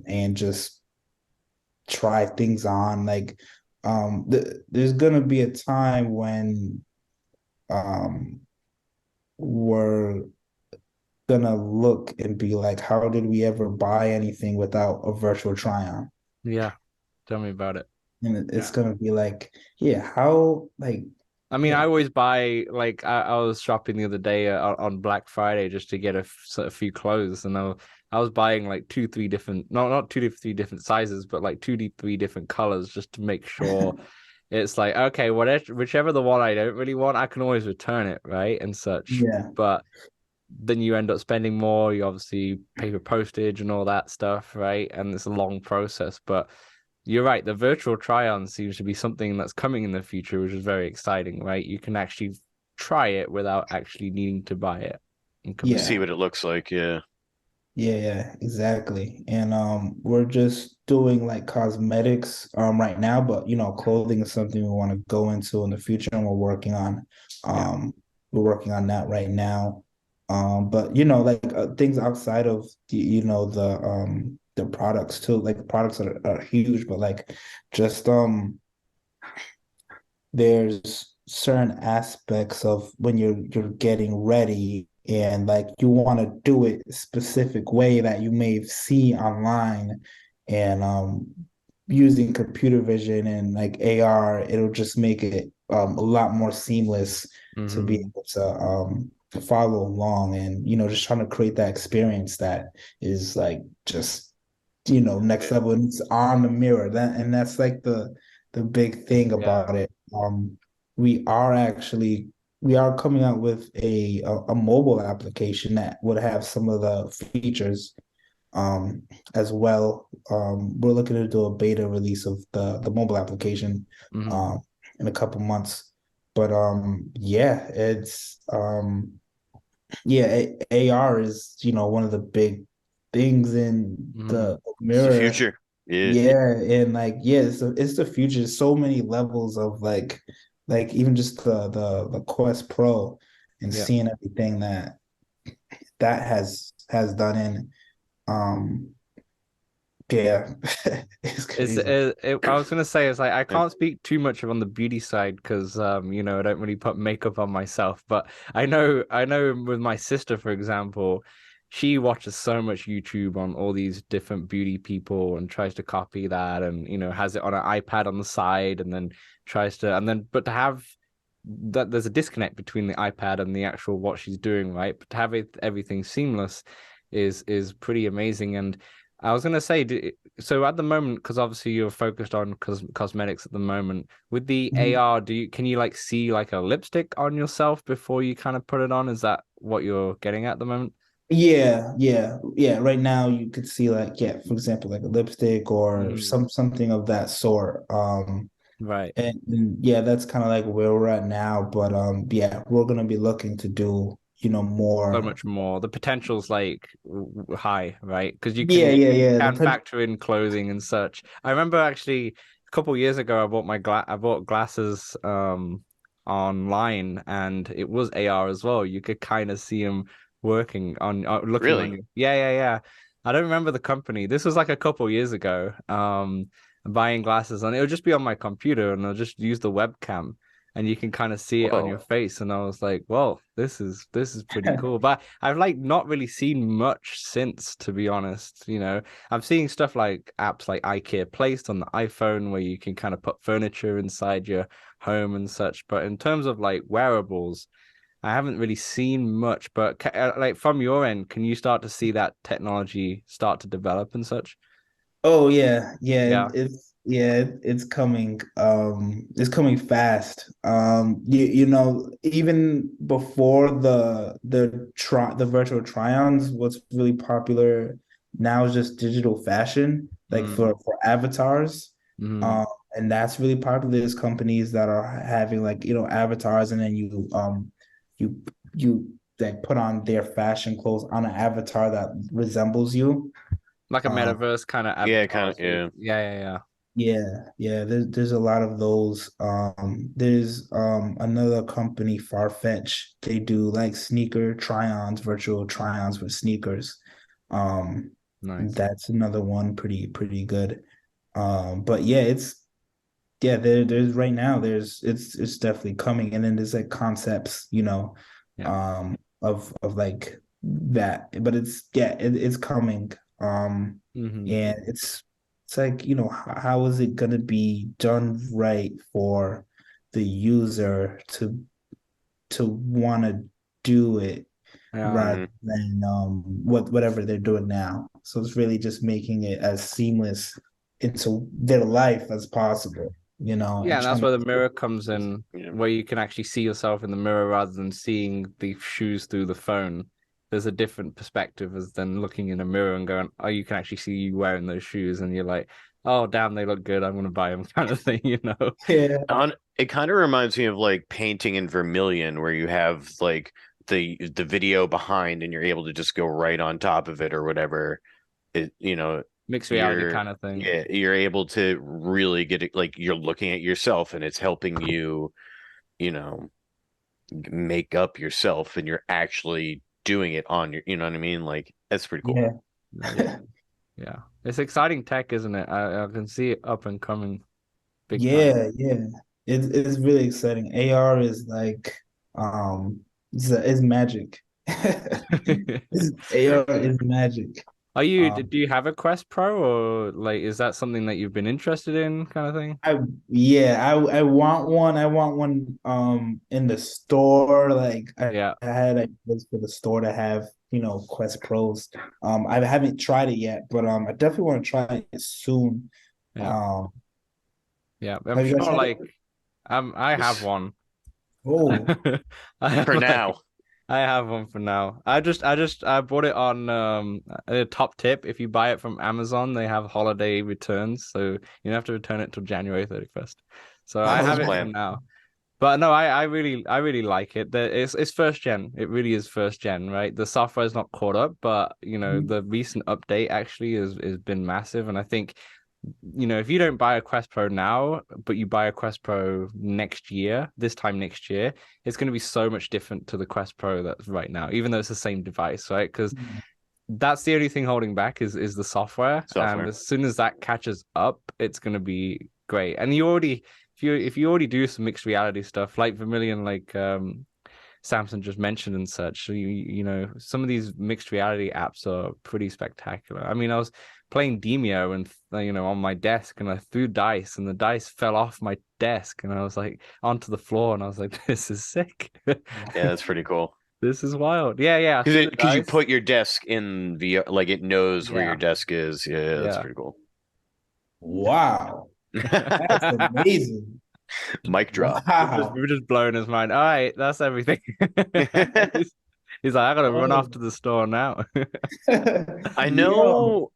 and just try things on. Like, there's gonna be a time when um we're gonna look and be like, how did we ever buy anything without a virtual try-on? Yeah. Tell me about it. And it's Yeah. gonna be like, yeah, how, like, I mean, I yeah, always buy like I was shopping the other day on Black Friday just to get a few clothes, and I was buying like two, three different, not two, three different sizes, but like three different colors just to make sure it's like okay, whatever, whichever the one I don't really want, I can always return it, right, and such. yeah, But then you end up spending more. You obviously pay for postage and all that stuff, right? And it's a long process, but you're right. The virtual try-on seems to be something that's coming in the future, which is very exciting, right? You can actually try it without actually needing to buy it and compare. See yeah. what it looks like. Yeah. Yeah, exactly. And we're just doing like cosmetics right now, but clothing is something we want to go into in the future, and Yeah. we're working on that right now. But like things outside of the products too, like products are huge, but like just there's certain aspects of when you're getting ready, and like you want to do it a specific way that you may see online, and using computer vision and like AR, it'll just make it a lot more seamless to be Hmm. able to follow along, and just trying to create that experience that is like just next level, and it's on the mirror. That's like the big thing Yeah. about it. We are actually we are coming out with a mobile application that would have some of the features as well. We're looking to do a beta release of the mobile application Hmm. um in a couple months. But yeah, it's yeah, AR is, one of the big things in Hmm. the It's the mirror. future. Yeah. Yeah, and like yeah, it's the future. So many levels of like even just the Quest Pro, and Yeah. seeing everything that has done in um yeah, it's crazy. I was gonna say it's like I Yeah. can't speak too much on the beauty side because I don't really put makeup on myself, but I know with my sister, for example, she watches so much YouTube on all these different beauty people and tries to copy that and has it on an iPad on the side and then tries to and then but to have that there's a disconnect between the iPad and the actual what she's doing, right? But to have everything seamless is pretty amazing. And I was gonna say, so at the moment, because obviously you're focused on cosmetics at the moment, with the Mhm. AR, can you like see like a lipstick on yourself before you kind of put it on? Is that what you're getting at the moment? Yeah, yeah, yeah. Right now you could see like, yeah, for example, like a lipstick or Hmm. something of that sort. Right. And yeah, that's kind of like where we're at now. But yeah, we're gonna be looking to do, So more. much more. The potential's like high, right? Because Yeah, yeah, you yeah. can factor in clothing and such. I remember actually a couple years ago I bought glasses online and it was AR as well. You could kind of see them working on looking on Really? you. Yeah, yeah, yeah. I don't remember the company. This was like a couple years ago. Buying glasses and it'll just be on my computer and I'll just use the webcam and you can kind of see it on your Whoa. face. And I was like, well, this is pretty cool. But I've like not really seen much since, to be honest. I'm seeing stuff like apps like IKEA Placed on the iPhone where you can kind of put furniture inside your home and such. But in terms of like wearables, I haven't really seen much. But like from your end, can you start to see that technology start to develop and such? Oh yeah, yeah, Yeah. it's coming. It's coming fast. Even before the virtual try-ons, what's really popular now is just digital fashion, like Mm, for avatars. mm. Um, and that's really popular. There's companies that are having like, avatars, and then you you like put on their fashion clothes on an avatar that resembles you. Like a Um, metaverse kind of Yeah, kind avatar. of. So Yeah. yeah, yeah, yeah. yeah, there's a lot of those. There's another company, Farfetch. They do like sneaker try-ons, virtual try-ons for sneakers. Um, Nice. That's another one pretty good. But yeah, there's right now it's definitely coming, and then there's like concepts, Yeah. of like that, but it's coming. Hmm. And it's like, how is it gonna be done right for the user to want to do it Yeah. rather Hmm. than whatever they're doing now. So it's really just making it as seamless into their life as possible, Yeah, and and that's trying where the to. mirror comes in, Yeah. where you can actually see yourself in the mirror rather than seeing the shoes through the phone. There's a different perspective as than looking in a mirror and going, oh, you can actually see you wearing those shoes, and you're like, oh, damn, they look good. I'm gonna buy them, kind of thing, you know? Yeah, It kind of reminds me of like painting in Vermilion, where you have like the video behind, and you're able to just go right on top of it or whatever. It Mixed reality you're kind of thing. yeah, you're able to really get it, like you're looking at yourself, and it's helping you, you know, make up yourself, and you're actually doing it on your, you know what I mean? Like that's pretty cool. yeah, Yeah, yeah. It's exciting tech, isn't it? I can see it up and coming big time. yeah. It's really exciting. AR is like it's magic. AR is magic. Do you have a Quest Pro, or like is that something that you've been interested in, kind of thing? I want one. I want one in the store. Like Yeah, I had ideas for the store to have, Quest Pros. I haven't tried it yet, but I definitely want to try it soon. yeah, Um yeah. I'm have you guys sure had it? like I have Just one. Oh, I have for like now. I have one for now. I bought it on a top tip. If you buy it from Amazon, they have holiday returns, so you don't have to return it till January 31st. So I oh have That's it nice. for plan. now. But no, I really like it. It's first gen. It really is first gen, right? The software is not caught up, but the recent update actually is been massive. And I think, if you don't buy a Quest Pro now, but you buy a Quest Pro next year, this time next year, it's going to be so much different to the Quest Pro that's right now, even though it's the same device, right? Because that's the only thing holding back is the software. And Software. as soon as that catches up, it's going to be great. And if you already do some mixed reality stuff like Vermilion, like Samson just mentioned and such, so some of these mixed reality apps are pretty spectacular. I mean, I was playing Demio and on my desk, and I threw dice, and the dice fell off my desk, and I was like onto the floor, and I was like, this is sick. Yeah, that's pretty cool. This is wild. Yeah, yeah. I threw the Because you dice. put your desk in VR, like it knows where your Yeah, desk is. Yeah, that's yeah. pretty cool. Wow. That's amazing. Mic drop. Wow. We were just blowing his mind. All right, that's everything. He's, he's like, I gotta run off Oh. to the store now. I Yo. know.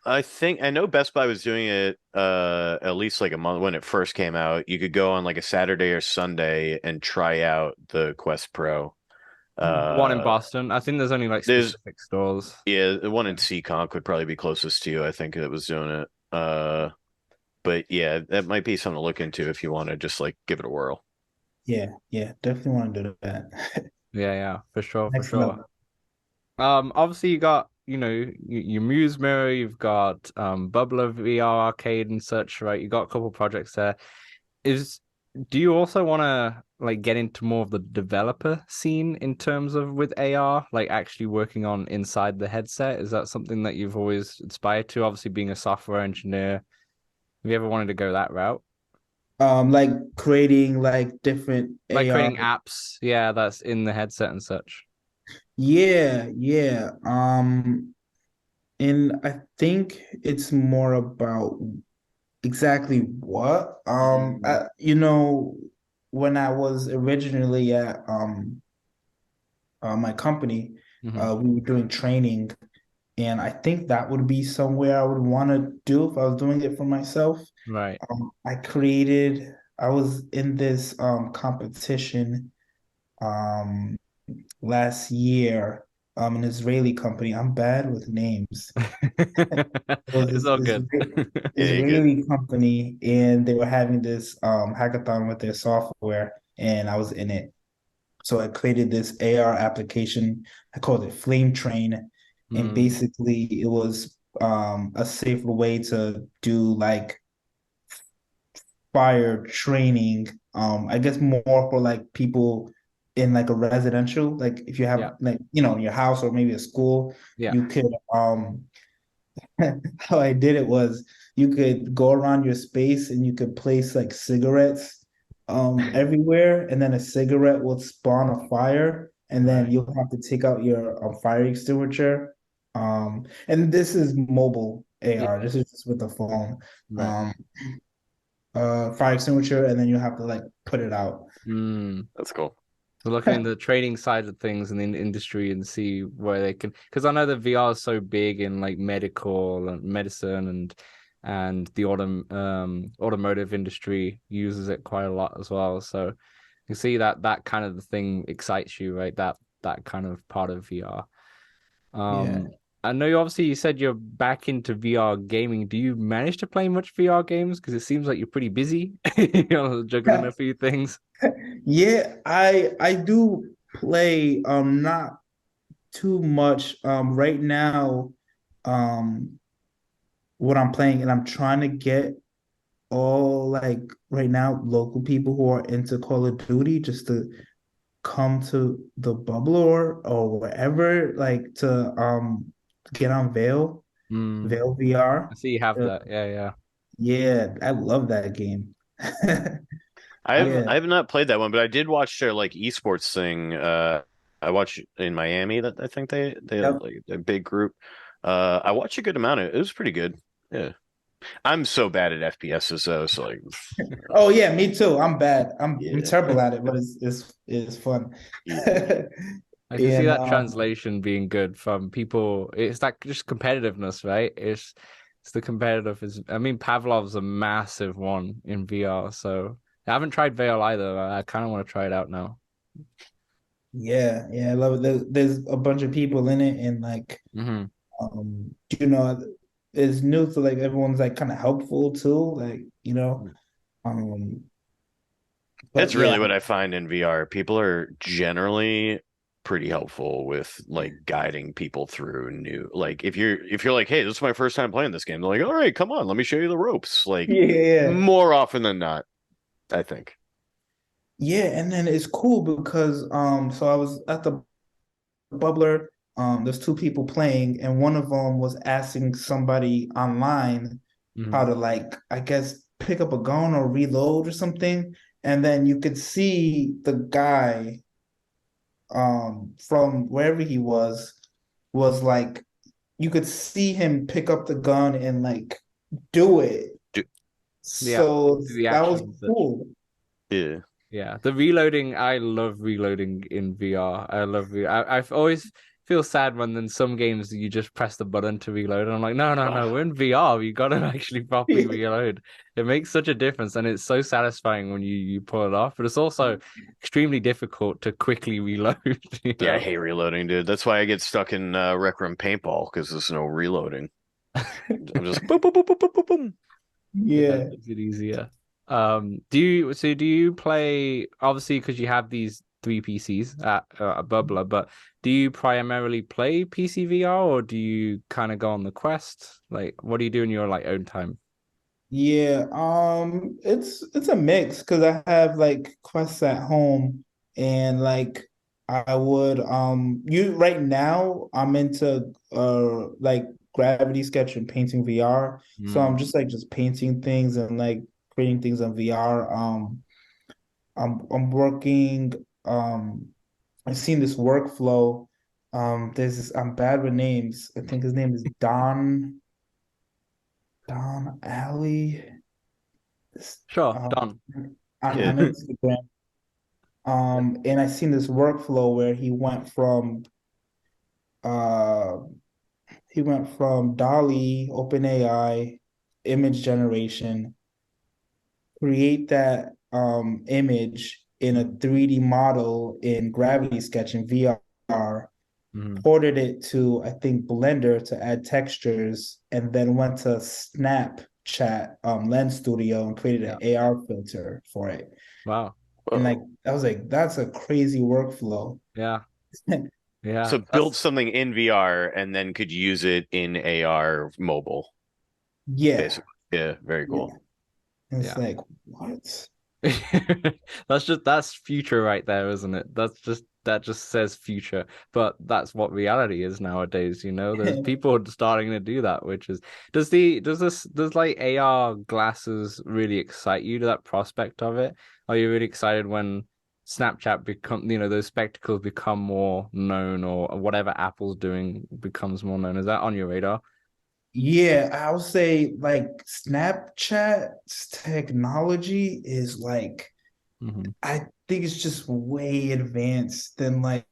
I know Best Buy was doing it at least like a month when it first came out. You could go on like a Saturday or Sunday and try out the Quest Pro. One in Uh Boston. I think there's only like there's specific stores. Yeah, the one in Yeah. Seekonk would probably be closest to you, I think, that was doing it. But yeah, that might be something to look into if you want to just like give it a whirl. Yeah, definitely want to do that. Yeah, yeah, for sure, for Next sure. level. Obviously you got, your Muse Mirror, you've got Bubbler VR Arcade and such, right? You got a couple projects there. Is Do you also want to like get into more of the developer scene in terms of with AR, like actually working on inside the headset? Is that something that you've always aspired to? Obviously, being a software engineer, have you ever wanted to go that route? Like creating like different Like AR. creating apps, yeah, that's in the headset and such. Yeah. And I think it's more about exactly what. When I was originally at my company, Hmm. we were doing training, and I think that would be somewhere I would want to do if I was doing it for myself. Right. I was in this competition um last year, an Israeli company. I'm bad with names. It was It's all good. Yeah, you're good. Israeli company, and they were having this hackathon with their software, and I was in it. So I created this AR application. I called it Flame Train, and Mm, basically it was a safer way to do like fire training. I guess more for like people in like a residential, like if you Yeah. have like your house or maybe a school, Yeah. you could how I did it was you could go around your space and you could place like cigarettes everywhere, and then a cigarette will spawn a fire, and then Right. you'll have to take out your fire extinguisher. And this is mobile AR. Yeah. This is just with the phone. Right. Um, fire extinguisher, and then you have to like put it out. Mm. That's cool. So looking in the trading side of things and in the industry and see where they can, because I know that VR is so big in like medical and medicine and the automotive industry uses it quite a lot as well. So you see that kind of the thing excites you, right? That kind of part of VR. Yeah. I know you said you're back into VR gaming. Do you manage to play much VR games? Because it seems like you're pretty busy, juggling a few things. Yeah, I do play not too much right now. um what I'm playing, and I'm trying to get all like right now local people who are into Call of Duty just to come to the bubble or wherever, like to get on Hmm. Veil VR. I see you have Uh, that. Yeah, yeah. yeah, I love that game. I've Yeah. I've not played that one, but I did watch their like esports thing. I watched in Miami that I think they had Yep. like a big group. I watched a good amount of it. It was pretty good. Yeah. I'm so bad at FPSs though, so like Oh yeah, me too. I'm bad. I'm yeah. terrible at it, but it's fun. Easy. I can see And that translation being good from people. It's that just competitiveness, right? It's the competitive is. I mean, Pavlov's a massive one in VR. So I haven't tried Veil either. I kind of want to try it out now. yeah, I love it. There's a bunch of people in it, and like Hmm. um, you know, it's new, so like everyone's like kind of helpful too, like um, but That's yeah, really what I find in VR. People are generally pretty helpful with like guiding people through new like if you're like, hey, this is my first time playing this game, they're like, all right, come on, let me show you the ropes. Like yeah, more often than not, I think. yeah, and then it's cool because so I was at the bubbler. There's two people playing, and one of them was asking somebody online Hmm. how to like, I guess, pick up a gun or reload or something. And then you could see the guy from wherever he was like you could see him pick up the gun and like do it. D- Yeah, So the that was actions. cool. Yeah. Yeah, the reloading. I love reloading in VR. I love. I've always feel sad when in some games you just press the button to reload, and I'm like, no, no, no. Ugh. We're in VR. You gotta actually properly reload. It makes such a difference, and it's so satisfying when you pull it off. But it's also extremely difficult to quickly reload. You Yeah, I know. hate reloading, dude. That's why I get stuck in Rec Room Paintball because there's no reloading. I'm just boom, boom, boom, boom, boom, boom, boom. Yeah, it Yeah. makes it easier. Do you play obviously because you have these three PCs at Bubbler, but do you primarily play PC VR or do you kind of go on the Quest? Like, what do you do in your like own time? Yeah, it's a mix because I have like quests at home, and like I would you right now I'm into like gravity sketch and painting VR. So I'm Mm. just painting things and like creating things in VR. I'm working I've seen this workflow. There's this, I'm bad with names. I think his name is Don Alley. This, Sure, um, done. Yeah. on Instagram. And I seen this workflow where uh he went from Dolly, OpenAI, image generation, create that image in a 3D model in Gravity Sketch in VR, Mm. ported it to I think Blender to add textures, and then went to Snapchat Lens Studio and created Yeah. an AR filter for it. Wow. And like Whoa. I was like, that's a crazy workflow. Yeah. Yeah, So build something in VR and then could use it in AR mobile, Yeah, basically. Yeah, very yeah. cool. And it's yeah. like, what? That's future right there, isn't it? That just says future, but that's what reality is nowadays, you know. There's people starting to do that, which is does like AR glasses really excite you to that prospect of it? Are you really excited when Snapchat become, those spectacles become more known, or whatever Apple's doing becomes more known? Is that on your radar? Yeah, I would say like Snapchat's technology is like Hmm. I think it's just way advanced than like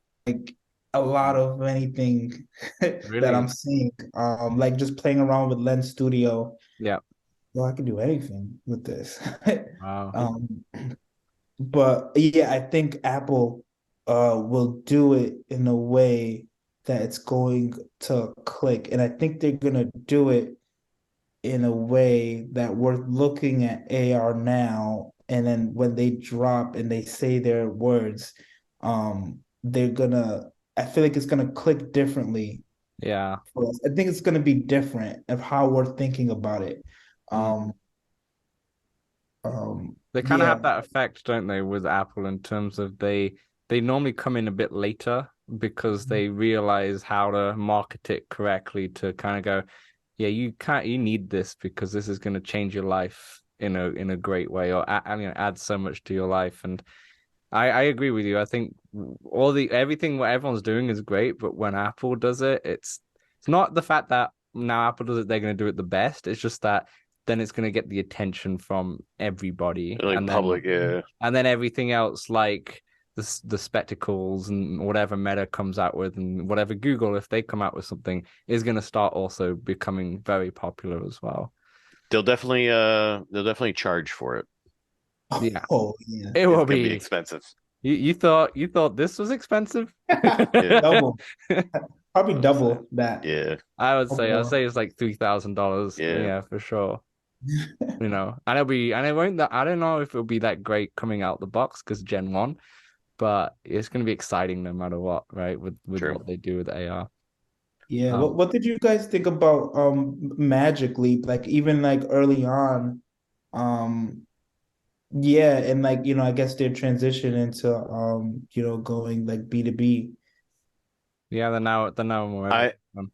a lot of anything that I'm Really? seeing. Like just playing around with Lens Studio. Yeah. Well, I can do anything with this. Wow. Um, but yeah, I think Apple will do it in a way that it's going to click. And I think they're gonna do it in a way that we're looking at AR now, and then when they drop and they say their words, they're gonna. I feel like it's gonna click differently Yeah. for us. I think it's gonna be different of how we're thinking about it. Mm. Um, They kind of yeah, have that effect, don't they, with Apple in terms of they normally come in a bit later because they realize how to market it correctly to kind of go, yeah, you need this because this is going to change your life in a great way, or add so much to your life. And I agree with you. I think all the everything what everyone's doing is great, but when Apple does it, it's not the fact that now Apple does it, they're going to do it the best. It's just that then it's going to get the attention from everybody, Like and then public, yeah. everything else like the spectacles and whatever Meta comes out with, and whatever Google, if they come out with something, is going to start also becoming very popular as well. They'll definitely charge for it. Yeah, oh yeah, it It's will gonna be be. expensive. You thought this was expensive? Yeah. double, probably I'd say. double that. Yeah. I'd Overall. say it's like $3,000. Yeah. Yeah, for sure. And it won't that I don't know if it'll be that great coming out the box because Gen 1, but it's gonna be exciting no matter what, right? With True. what they do with AR. Yeah, Um, what did you guys think about Magic Leap? Like even like early on, um yeah, and like I guess their transition into going like B2B. yeah, they're now more I everyone.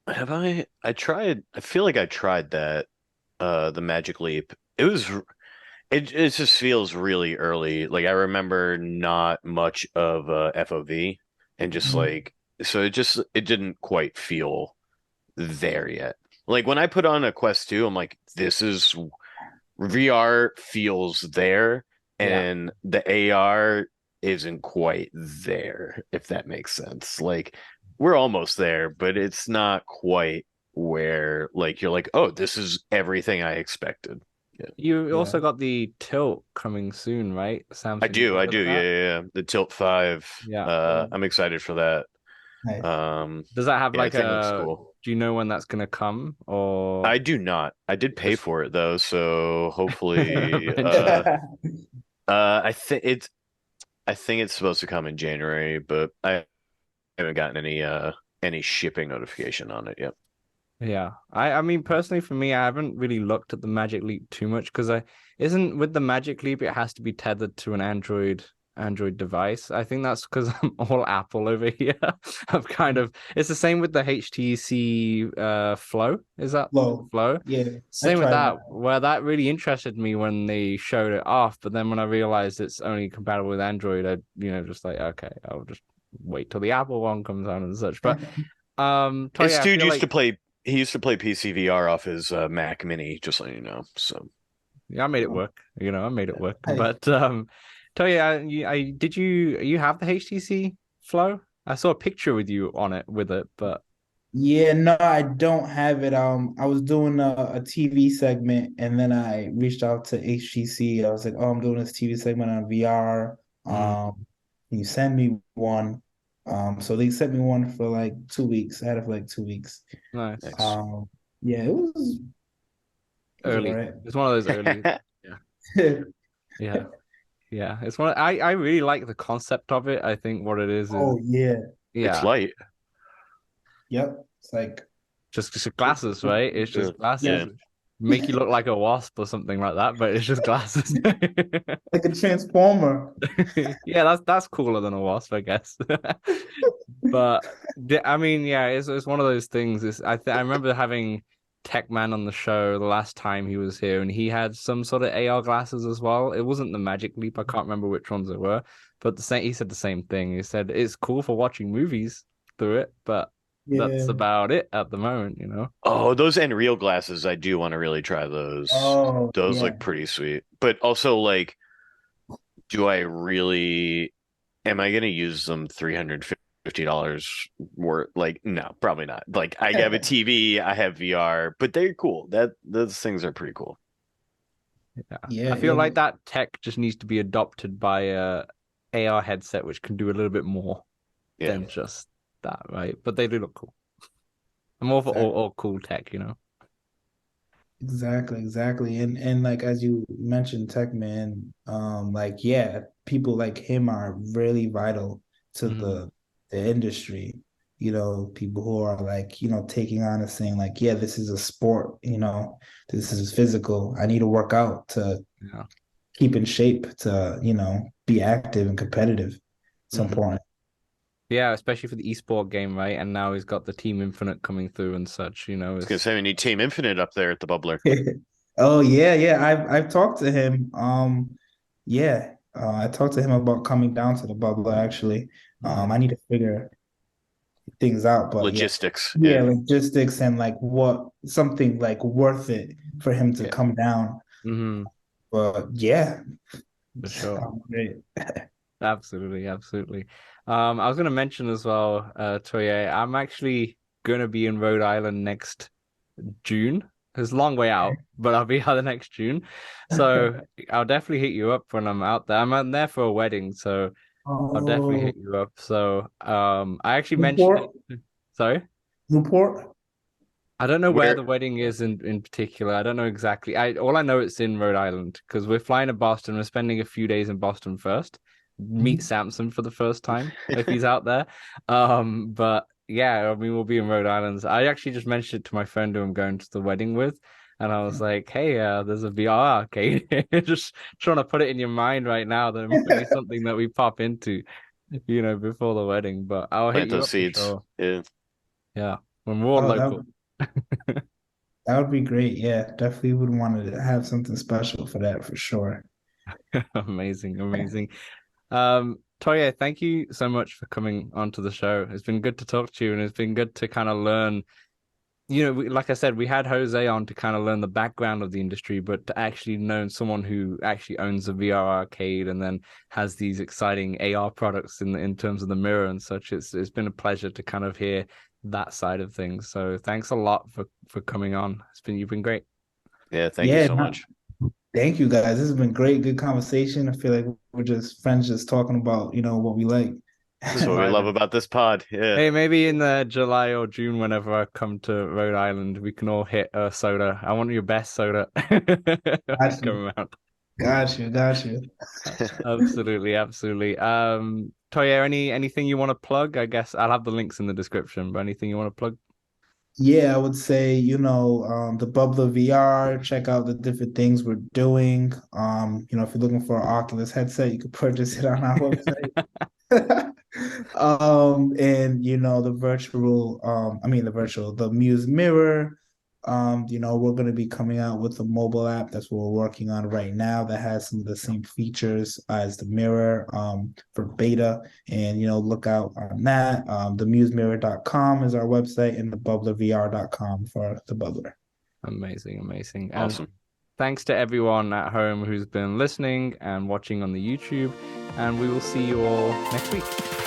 have I tried I feel like I tried that the Magic Leap. It just feels really early. Like I remember not much of FOV and just Mhm. like so it didn't quite feel there yet. Like when I put on a Quest 2, I'm like, this is VR feels there, Yeah. and the AR isn't quite there, if that makes sense. Like we're almost there, but it's not quite where like you're like, oh, this is everything I expected. Yeah. You Yeah. also got the tilt coming soon, right? Samsung, you I heard do, of yeah, that? yeah, yeah. The Tilt 5. Yeah. I'm excited for that. Nice. Does that have Yeah, I like think it looks a, cool. do you know when that's gonna come or I do not. I did pay just for it though, so hopefully eventually? I think it's supposed to come in January, but I haven't gotten any shipping notification on it yet. Yeah. I mean personally for me, I haven't really looked at the Magic Leap too much because I isn't with the Magic Leap it has to be tethered to an Android device. I think that's because I'm all Apple over here. I've kind of it's the same with the HTC Flow. Is that Low. Flow? Yeah, I Same with tried that, that. where that really interested me when they showed it off, but then when I realized it's only compatible with Android, I just like okay, I'll just wait till the Apple one comes out and such. But This Toya, I dude feel used to like play. He used to play PCVR off his Mac Mini, just so you know. So yeah, I made it work. I made it work. Hey. But Toya, did you have the HTC Flow? I saw a picture with you on it with it, but Yeah, no, I don't have it. I was doing a TV segment, and then I reached out to HGC. I was like, "Oh, I'm doing this TV segment on VR. mm, Can you send me one?" So they sent me one for like 2 weeks. I had it for like 2 weeks. nice. nice. Um, yeah, it was all Early. right. It's one of those early. Yeah. Yeah. Yeah. It's one I really like the concept of it. I think what it is Oh yeah. It's Yeah, light. Yep. It's like just glasses, right? It's Yeah. just glasses. Yeah. Make you look like a wasp or something like that, but it's just glasses. like a transformer. Yeah, that's cooler than a wasp, I guess. But I mean, yeah, it's one of those things. I remember having Tech Man on the show the last time he was here, and he had some sort of AR glasses as well. It wasn't the Magic Leap. I can't remember which ones it were, but he said the same thing. He said it's cool for watching movies through it, but that's Yeah. about it at the moment, you know? Oh, those Nreal glasses, I do want to really try those. Oh, Those yeah. look pretty sweet. But also, like, do I really, am I going to use them $350 worth? Like, no, probably not. Like, I have a TV, I have VR, but they're cool. Those things are pretty cool. Yeah. Yeah, I feel yeah. like that tech just needs to be adopted by a AR headset, which can do a little bit more Yeah. than just that, right? But they do look cool. I'm more for Exactly. all cool tech, you know? Exactly. And like as you mentioned, Tech Man, like yeah, people like him are really vital to Hmm. the industry. You know, people who are like, taking on and saying like, yeah, this is a sport, this is physical. I need to work out to Yeah. keep in shape, to, be active and competitive. It's Hmm. important. Yeah, especially for the esport game, right? And now he's got the Team Infinite coming through and such, you know, I was gonna say we need Team Infinite up there at the bubbler. Oh yeah, yeah. I've talked to him. Yeah. I talked to him about coming down to the bubble actually. Mhm. I need to figure things out, but yeah. Logistics. Yeah, Yeah. logistics and like what something like worth it for him to Yeah. come down. Hmm. But yeah, For sure. great. Absolutely, absolutely. I was gonna mention as well, Toye, I'm actually gonna be in Rhode Island next June. It's a long way out, but I'll be out the next June. So I'll definitely hit you up when I'm out there. I'm out there for a wedding, so I'll definitely Oh, hit you up. So I actually mentioned Newport, it. Sorry? Newport. I don't know where Where the wedding is in particular. I don't know exactly. I know it's in Rhode Island because we're flying to Boston. We're spending a few days in Boston first. Meet Samson for the first time if he's out there. But yeah, I mean we'll be in Rhode Island. I actually just mentioned it to my friend who I'm going to the wedding with, and I was like, "Hey, there's a VR arcade." Just trying to put it in your mind right now that it might be something that we pop into, before the wedding. But I'll hit plant you those up for seeds. sure. Yeah. Yeah, when we're all Oh, local. that would be great. Yeah, definitely would want to have something special for that for sure. Amazing, amazing. Toya, thank you so much for coming onto the show. It's been good to talk to you, and it's been good to kind of learn. Like I said, we had Jose on to kind of learn the background of the industry, but to actually know someone who actually owns a VR arcade and then has these exciting AR products in terms of the mirror and such, it's been a pleasure to kind of hear that side of things. So thanks a lot for coming on. You've been great. Yeah. Thank you Yeah, so much. thank you guys. This has been great, good conversation. I feel like we're just friends just talking about, what we like. That's Just what we love vibing. about this pod. Yeah. Hey, maybe in the July or June, whenever I come to Rhode Island, we can all hit a soda. I want your best soda when you Got come you. around. Got you. Absolutely, absolutely. Toya, anything you want to plug? I guess I'll have the links in the description, but anything you want to plug? Yeah, I would say, the Bubbler VR, check out the different things we're doing. If you're looking for an Oculus headset, you can purchase it on our website. And the Muse Mirror. We're going to be coming out with a mobile app. That's what we're working on right now that has some of the same features as the mirror for beta. And, look out on that. TheMuseMirror.com is our website and theBubblerVR.com for the Bubbler. Amazing, amazing. And Awesome. thanks to everyone at home who's been listening and watching on the YouTube. And we will see you all next week.